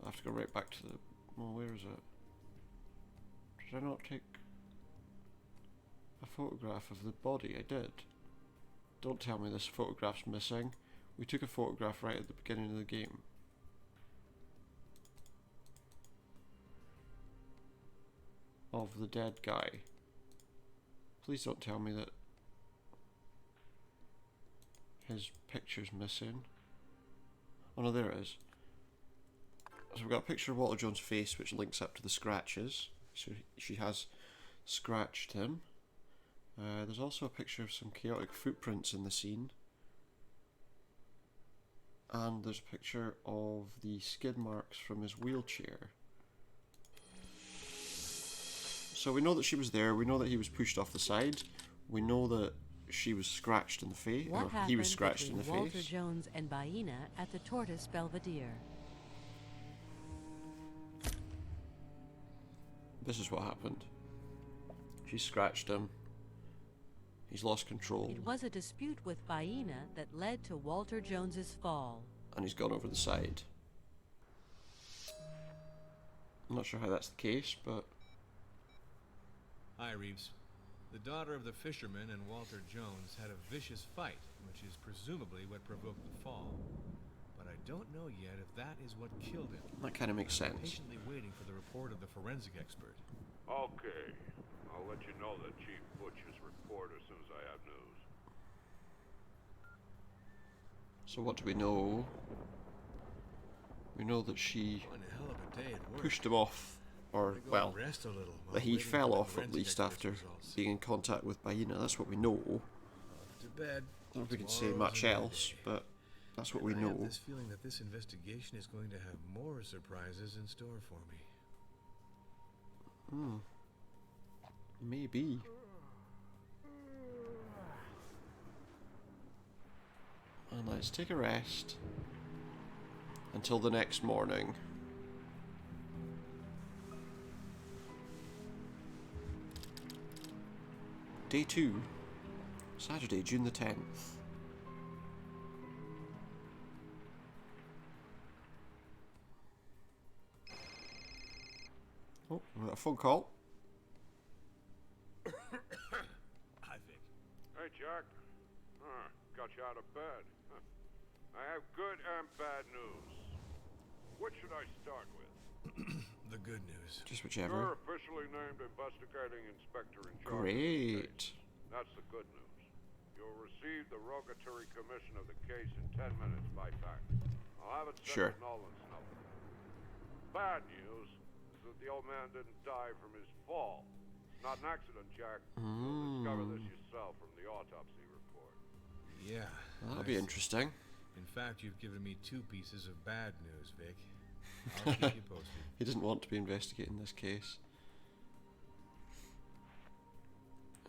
I have to go right back to the... well, where is it? Did I not take a photograph of the body? I did. Don't tell me this photograph's missing. We took a photograph right at the beginning of the game. Of the dead guy. Please don't tell me that his picture's missing. Oh no, there it is. So we've got a picture of Walter Jones' face which links up to the scratches. So she has scratched him. There's also a picture of some chaotic footprints in the scene. And there's a picture of the skid marks from his wheelchair. So we know that she was there, we know that he was pushed off the side, we know that she was scratched in the face, or he was scratched in the Walter face. Jones and Baina at the Tortoise Belvedere? This is what happened. She scratched him. He's lost control. It was a dispute with Baina that led to Walter Jones's fall. And he's gone over the side. I'm not sure how that's the case, but... Hi, Reeves. The daughter of the fisherman and Walter Jones had a vicious fight, which is presumably what provoked the fall. But I don't know yet if that is what killed him. That kind of makes I'm sense. patiently waiting for the report of the forensic expert. Okay. I'll let you know the Chief Butcher's report as soon as I have news. So what do we know? We know that she One hell of a day at work. pushed him off, or, Go well, rest a little while that he waiting fell for the off at forensic least expert's after results. being in contact with Baina. That's what we know. To bed. don't know if we can say Tomorrow's much another else, day. but that's what we I know. have this feeling that this investigation is going to have more surprises in store for me. Maybe. And let's take a rest until the next morning. Day 2, Saturday, June the 10th. Oh, we got a phone call. Hi, Vic. Hey, Jack. Got you out of bed. I have good and bad news. What should I start with? The good news. Just You're whichever. officially named investigating inspector in charge. Great. That's the good news. You'll receive the rogatory commission of the case in 10 minutes by fax. I'll have it sent Sure. to Nolan's number. Bad news is that the old man didn't die from his fall. Not an accident, Jack. You'll discover this yourself from the autopsy report. Yeah. That'll be interesting. In fact, you've given me 2 pieces of bad news, Vic. I'll keep you posted. He doesn't want to be investigating this case.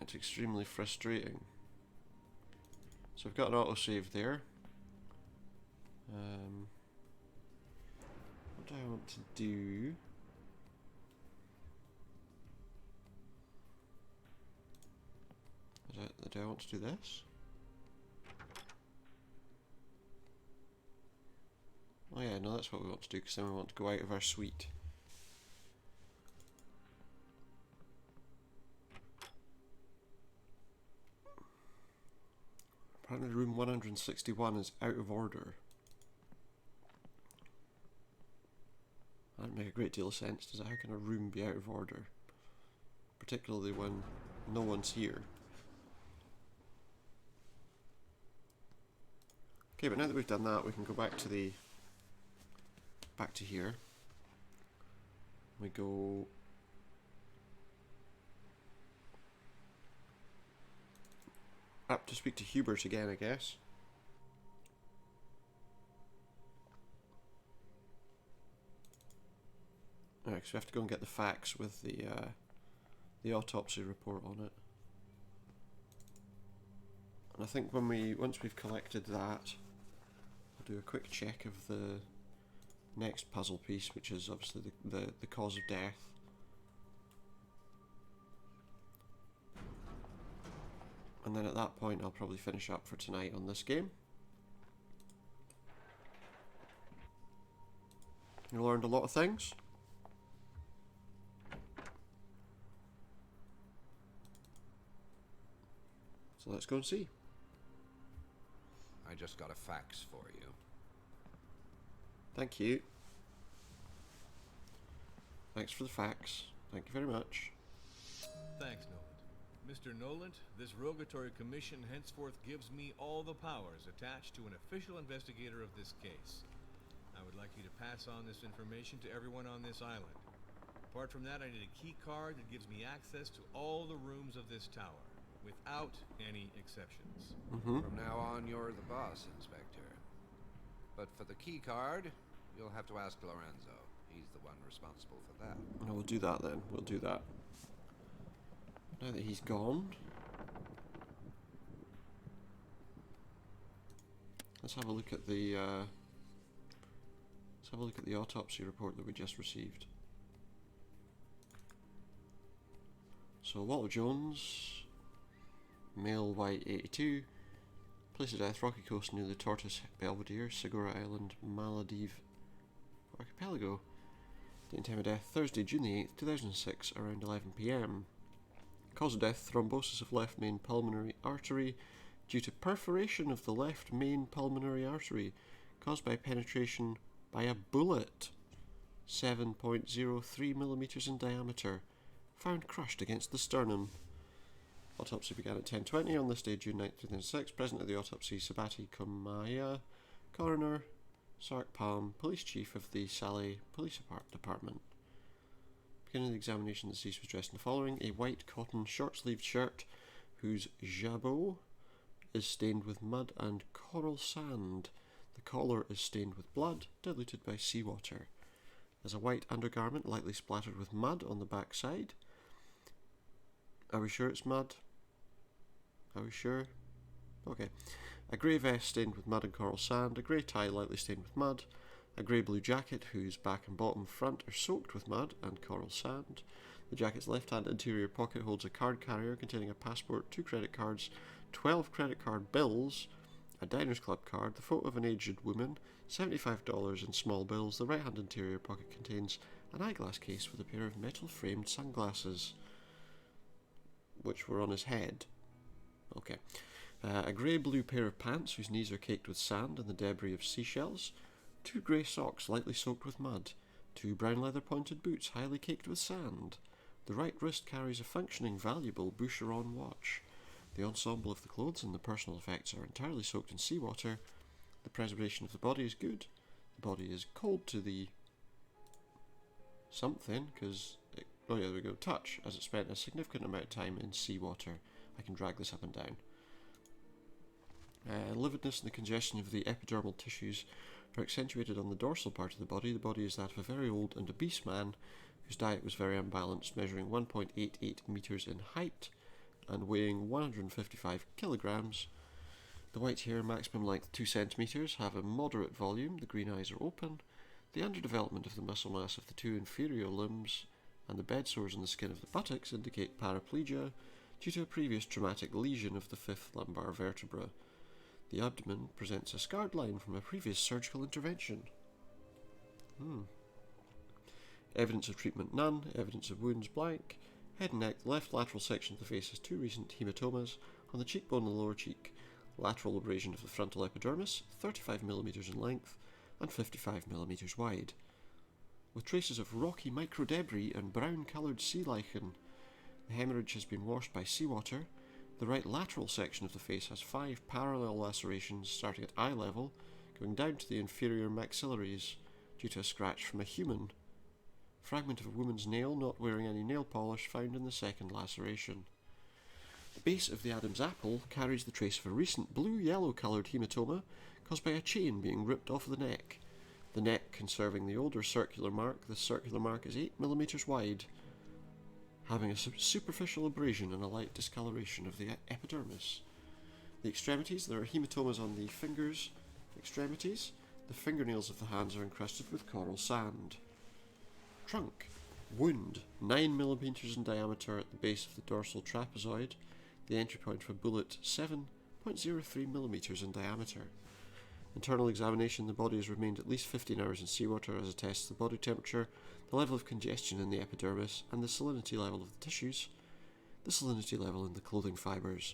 It's extremely frustrating. So we've got an autosave there. What do I want to do? Do I want to do this? Oh yeah, no, that's what we want to do, because then we want to go out of our suite. Apparently room 161 is out of order. That doesn't make a great deal of sense, does it? How can a room be out of order? Particularly when no one's here. Okay, but now that we've done that, we can go back to here. We go up to speak to Hubert again, I guess. Alright, so we have to go and get the facts with the autopsy report on it. And I think once we've collected that, we'll do a quick check of the next puzzle piece, which is obviously the cause of death. And then at that point I'll probably finish up for tonight on this game. You learned a lot of things. So let's go and see. I just got a fax for you. Thank you. Thanks for the fax. Thank you very much. Thanks, Nolan. Mr. Nolan, this rogatory commission henceforth gives me all the powers attached to an official investigator of this case. I would like you to pass on this information to everyone on this island. Apart from that, I need a key card that gives me access to all the rooms of this tower, without any exceptions. From now on, you're the boss, Inspector. But for the key card, you'll have to ask Lorenzo. He's the one responsible for that. No, we'll do that then. We'll do that. Now that he's gone, let's have a look at the autopsy report that we just received. So Walter Jones, male, white, 82, place of death Rocky Coast near the Tortoise Belvedere, Segura Island, Maldive Archipelago. Date and time of death Thursday, June the 8th, 2006, around 11 PM. Cause of death thrombosis of left main pulmonary artery due to perforation of the left main pulmonary artery caused by penetration by a bullet, 7.03 millimeters in diameter, found crushed against the sternum. Autopsy began at 10:20 on this day, June 9th, 2006. Present at the autopsy, Sabati Kumaya, coroner, Sark Palm, police chief of the Saleh Police Department. Beginning of the examination, the deceased was dressed in the following: a white cotton short-sleeved shirt whose jabot is stained with mud and coral sand. The collar is stained with blood, diluted by seawater. There's a white undergarment lightly splattered with mud on the back side. Are we sure it's mud? Are we sure? Okay. A grey vest stained with mud and coral sand, a grey tie lightly stained with mud, a grey-blue jacket whose back and bottom front are soaked with mud and coral sand. The jacket's left-hand interior pocket holds a card carrier containing a passport, 2 credit cards, 12 credit card bills, a Diners Club card, the photo of an aged woman, $75 in small bills. The right-hand interior pocket contains an eyeglass case with a pair of metal-framed sunglasses, which were on his head. Okay. A grey-blue pair of pants whose knees are caked with sand and the debris of seashells. 2 grey socks lightly soaked with mud. 2 brown leather-pointed boots highly caked with sand. The right wrist carries a functioning, valuable Boucheron watch. The ensemble of the clothes and the personal effects are entirely soaked in seawater. The preservation of the body is good. The body is cold to the something, because, oh yeah, there we go, touch, as it spent a significant amount of time in seawater. I can drag this up and down. Lividness and the congestion of the epidermal tissues are accentuated on the dorsal part of the body. The body is that of a very old and obese man whose diet was very unbalanced, measuring 1.88 meters in height and weighing 155 kilograms. The white hair, maximum length 2 centimeters, have a moderate volume. The green eyes are open. The underdevelopment of the muscle mass of the 2 inferior limbs and the bed sores on the skin of the buttocks indicate paraplegia due to a previous traumatic lesion of the 5th lumbar vertebra. The abdomen presents a scarred line from a previous surgical intervention. Evidence of treatment none. Evidence of wounds blank. Head and neck. The left lateral section of the face has 2 recent hematomas on the cheekbone and the lower cheek. Lateral abrasion of the frontal epidermis, 35 millimeters in length and 55 millimeters wide, with traces of rocky microdebris and brown-coloured sea lichen. The hemorrhage has been washed by seawater. The right lateral section of the face has 5 parallel lacerations starting at eye level, going down to the inferior maxillaries due to a scratch from a human. Fragment of a woman's nail not wearing any nail polish found in the second laceration. The base of the Adam's apple carries the trace of a recent blue-yellow coloured hematoma caused by a chain being ripped off the neck. The neck conserving the older circular mark. The circular mark is 8 millimeters wide, having a superficial abrasion and a light discoloration of the epidermis. The extremities, there are hematomas on the fingers' extremities. The fingernails of the hands are encrusted with coral sand. Trunk. Wound, 9 millimeters in diameter at the base of the dorsal trapezoid. The entry point for a bullet, 7.03 millimeters in diameter. Internal examination, the body has remained at least 15 hours in seawater as attests the body temperature, the level of congestion in the epidermis, and the salinity level of the tissues, the salinity level in the clothing fibers.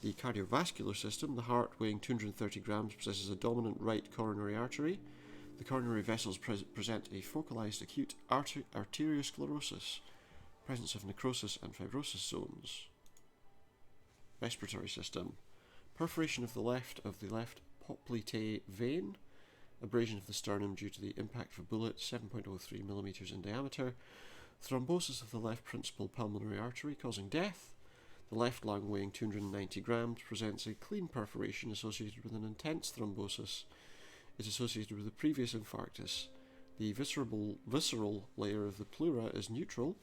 The cardiovascular system, the heart weighing 230 grams possesses a dominant right coronary artery. The coronary vessels present a focalized acute arteriosclerosis, presence of necrosis and fibrosis zones. Respiratory system, perforation of the left poplite vein, abrasion of the sternum due to the impact of a bullet, 7.03 millimeters in diameter, thrombosis of the left principal pulmonary artery causing death. The left lung weighing 290 grams presents a clean perforation associated with an intense thrombosis. Is associated with a previous infarctus. The visceral layer of the pleura is neutral.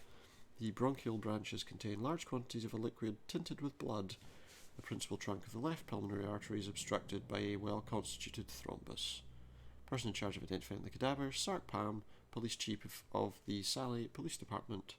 The bronchial branches contain large quantities of a liquid tinted with blood. The principal trunk of the left pulmonary artery is obstructed by a well-constituted thrombus. Person in charge of identifying the cadaver, Sark Palm, Police Chief of the Sally Police Department.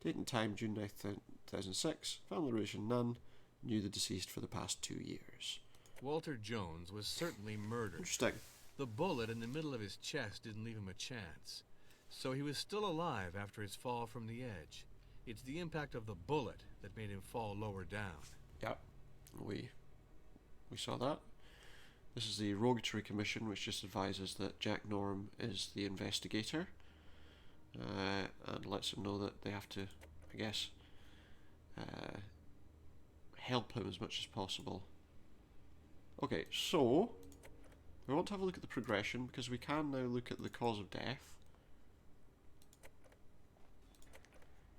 Date and time, June 9th, 2006. Family relation, none. Knew the deceased for the past 2 years. Walter Jones was certainly murdered. Interesting. The bullet in the middle of his chest didn't leave him a chance. So he was still alive after his fall from the edge. It's the impact of the bullet that made him fall lower down. Yep. We saw that. This is the Rogatory Commission, which just advises that Jack Norm is the investigator, and lets him know that they have to, I guess, help him as much as possible. Okay, so we want to have a look at the progression, because we can now look at the cause of death.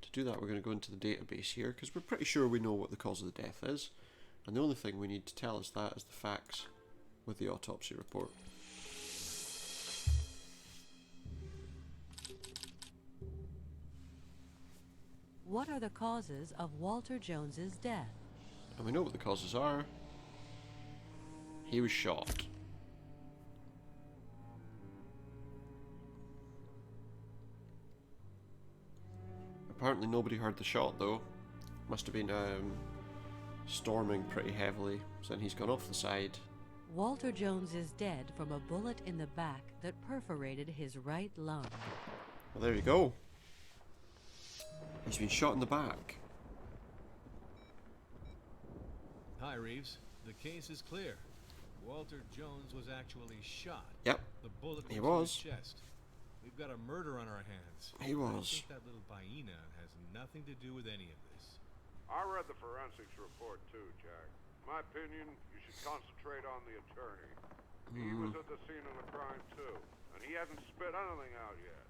To do that, we're going to go into the database here, because we're pretty sure we know what the cause of the death is. And the only thing we need to tell us that is the facts with the autopsy report. What are the causes of Walter Jones's death? And we know what the causes are. He was shot. Apparently nobody heard the shot though. Must have been storming pretty heavily, so then he's gone off the side. Walter Jones is dead from a bullet in the back that perforated his right lung. Well, there you go. He's been shot in the back. Hi, Reeves. The case is clear. Walter Jones was actually shot. Yep. The bullet He was was. in his chest. We've got a murder on our hands. He I was. think that little hyena has nothing to do with any of this. I read the forensics report too, Jack. My opinion, you should concentrate on the attorney. He was at the scene of the crime too, and he hasn't spit anything out yet.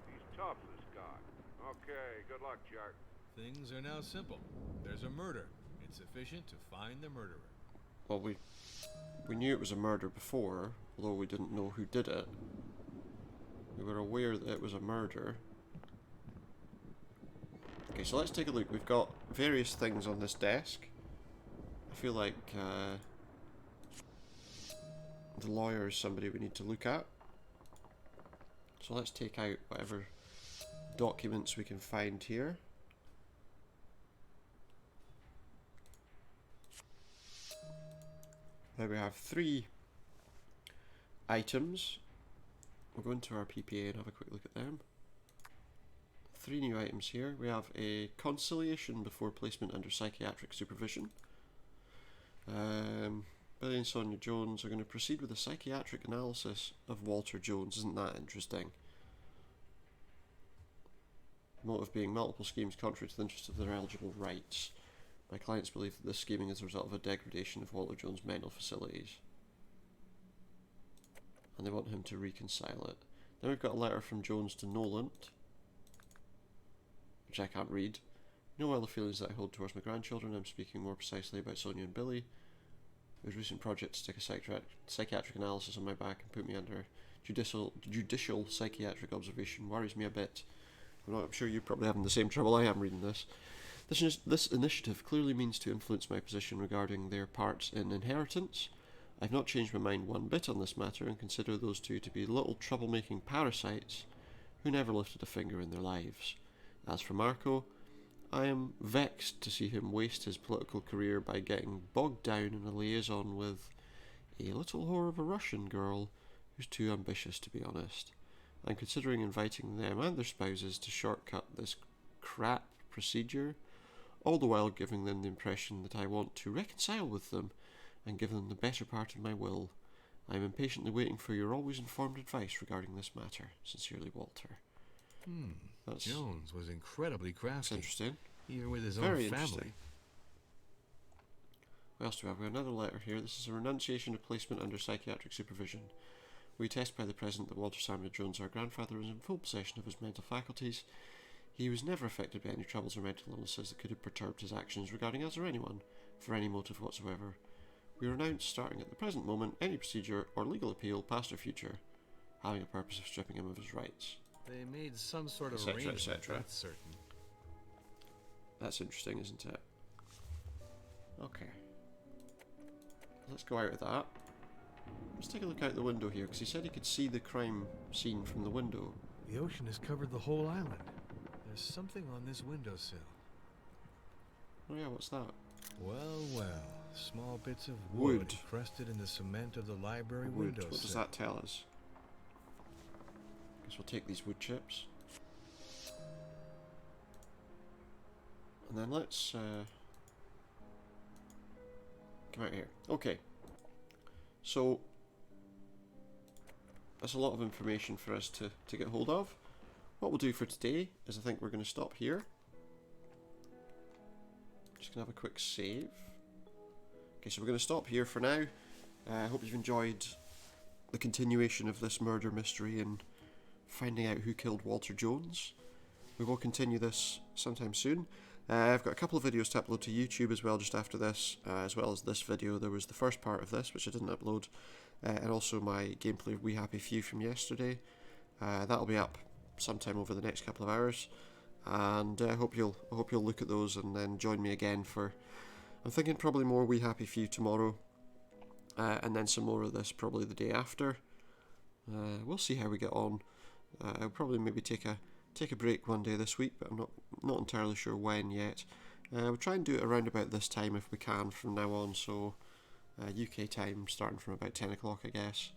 He's tough, this guy. Okay, good luck, Jack. Things are now simple. There's a murder. It's sufficient to find the murderer. Well, we knew it was a murder before, although we didn't know who did it. We were aware that it was a murder. Okay, so let's take a look. We've got various things on this desk. I feel like the lawyer is somebody we need to look at. So let's take out whatever documents we can find here. Now we have 3 items. We'll go into our PPA and have a quick look at them. 3 new items here. We have a conciliation before placement under psychiatric supervision. Billy and Sonia Jones are going to proceed with a psychiatric analysis of Walter Jones. Isn't that interesting? Motive being multiple schemes contrary to the interest of their eligible rights. My clients believe that this scheming is the result of a degradation of Walter Jones' mental facilities. And they want him to reconcile it. Then we've got a letter from Jones to Nolan, which I can't read. You know all the feelings that I hold towards my grandchildren. I'm speaking more precisely about Sonia and Billy. His recent project to take a psychiatric analysis on my back and put me under judicial psychiatric observation worries me a bit. I'm sure you're probably having the same trouble I am reading this. This initiative clearly means to influence my position regarding their parts in inheritance. I've not changed my mind one bit on this matter and consider those two to be little troublemaking parasites who never lifted a finger in their lives. As for Marco, I am vexed to see him waste his political career by getting bogged down in a liaison with a little whore of a Russian girl who's too ambitious, to be honest. I'm considering inviting them and their spouses to shortcut this crap procedure, all the while giving them the impression that I want to reconcile with them and give them the better part of my will. I am impatiently waiting for your always informed advice regarding this matter. Sincerely, Walter. Jones was incredibly crafty. That's interesting. Even with his Very own family. interesting. What else do we have? We have another letter here. This is a renunciation of placement under psychiatric supervision. We attest by the present that Walter Samuel Jones, our grandfather, was in full possession of his mental faculties. He was never affected by any troubles or mental illnesses that could have perturbed his actions regarding us or anyone, for any motive whatsoever. We renounce, starting at the present moment, any procedure or legal appeal, past or future, having a purpose of stripping him of his rights. They made some sort of Etc., arrangement, etc.. that's certain. That's interesting, isn't it? Okay. Let's go out of that. Let's take a look out the window here, because he said he could see the crime scene from the window. The ocean has covered the whole island. There's something on this windowsill. Oh yeah, what's that? Well, well. Small bits of wood Wood. crusted in the cement of the library Wood. windowsill. What does that tell us? Guess we'll take these wood chips. And then let's come out here. Okay. So that's a lot of information for us to get hold of. What we'll do for today is I think we're going to stop here. Just going to have a quick save. Okay, so we're going to stop here for now. I hope you've enjoyed the continuation of this murder mystery and finding out who killed Walter Jones. We will continue this sometime soon. I've got a couple of videos to upload to YouTube as well just after this, as well as this video. There was the first part of this, which I didn't upload, and also my gameplay of We Happy Few from yesterday. That'll be up sometime over the next couple of hours, and I hope you'll look at those and then join me again for, I'm thinking probably more We Happy Few tomorrow, and then some more of this probably the day after. We'll see how we get on. I'll probably maybe take a break one day this week, but I'm not entirely sure when yet. We'll try and do it around about this time if we can from now on, so UK time starting from about 10 o'clock I guess.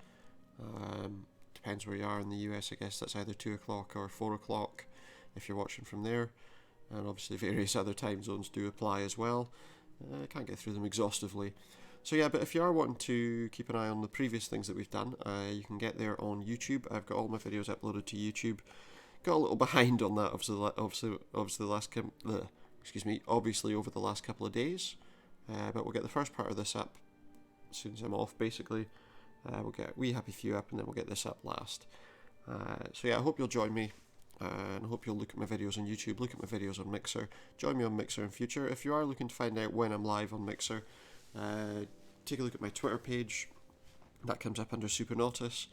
Depends where you are in the US, I guess that's either 2 o'clock or 4 o'clock if you're watching from there, and obviously various other time zones do apply as well. I can't get through them exhaustively. So yeah, but if you are wanting to keep an eye on the previous things that we've done, you can get there on YouTube. I've got all my videos uploaded to YouTube. Got a little behind on that, obviously over the last couple of days. But we'll get the first part of this up as soon as I'm off, basically. We'll get We Happy Few up, and then we'll get this up last. So yeah, I hope you'll join me, and I hope you'll look at my videos on YouTube, look at my videos on Mixer. Join me on Mixer in future. If you are looking to find out when I'm live on Mixer, take a look at my Twitter page. That comes up under Supernautus.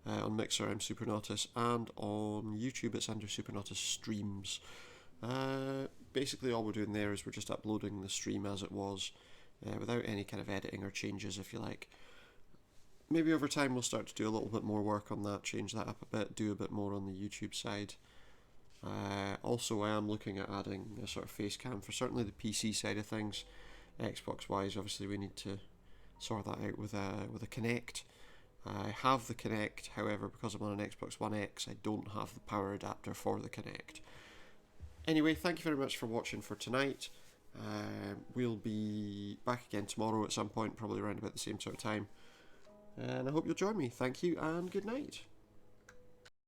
On Mixer I'm Supernautus, and on YouTube it's under Supernautus Streams. Basically all we're doing there is we're just uploading the stream as it was, without any kind of editing or changes, if you like. Maybe over time we'll start to do a little bit more work on that, change that up a bit, do a bit more on the YouTube side. Also I am looking at adding a sort of face cam for certainly the PC side of things. Xbox wise, obviously we need to sort that out with a Kinect. I have the Kinect, however, because I'm on an Xbox One X, I don't have the power adapter for the Kinect. Anyway, thank you very much for watching for tonight. We'll be back again tomorrow at some point, probably around about the same sort of time. And I hope you'll join me. Thank you and good night.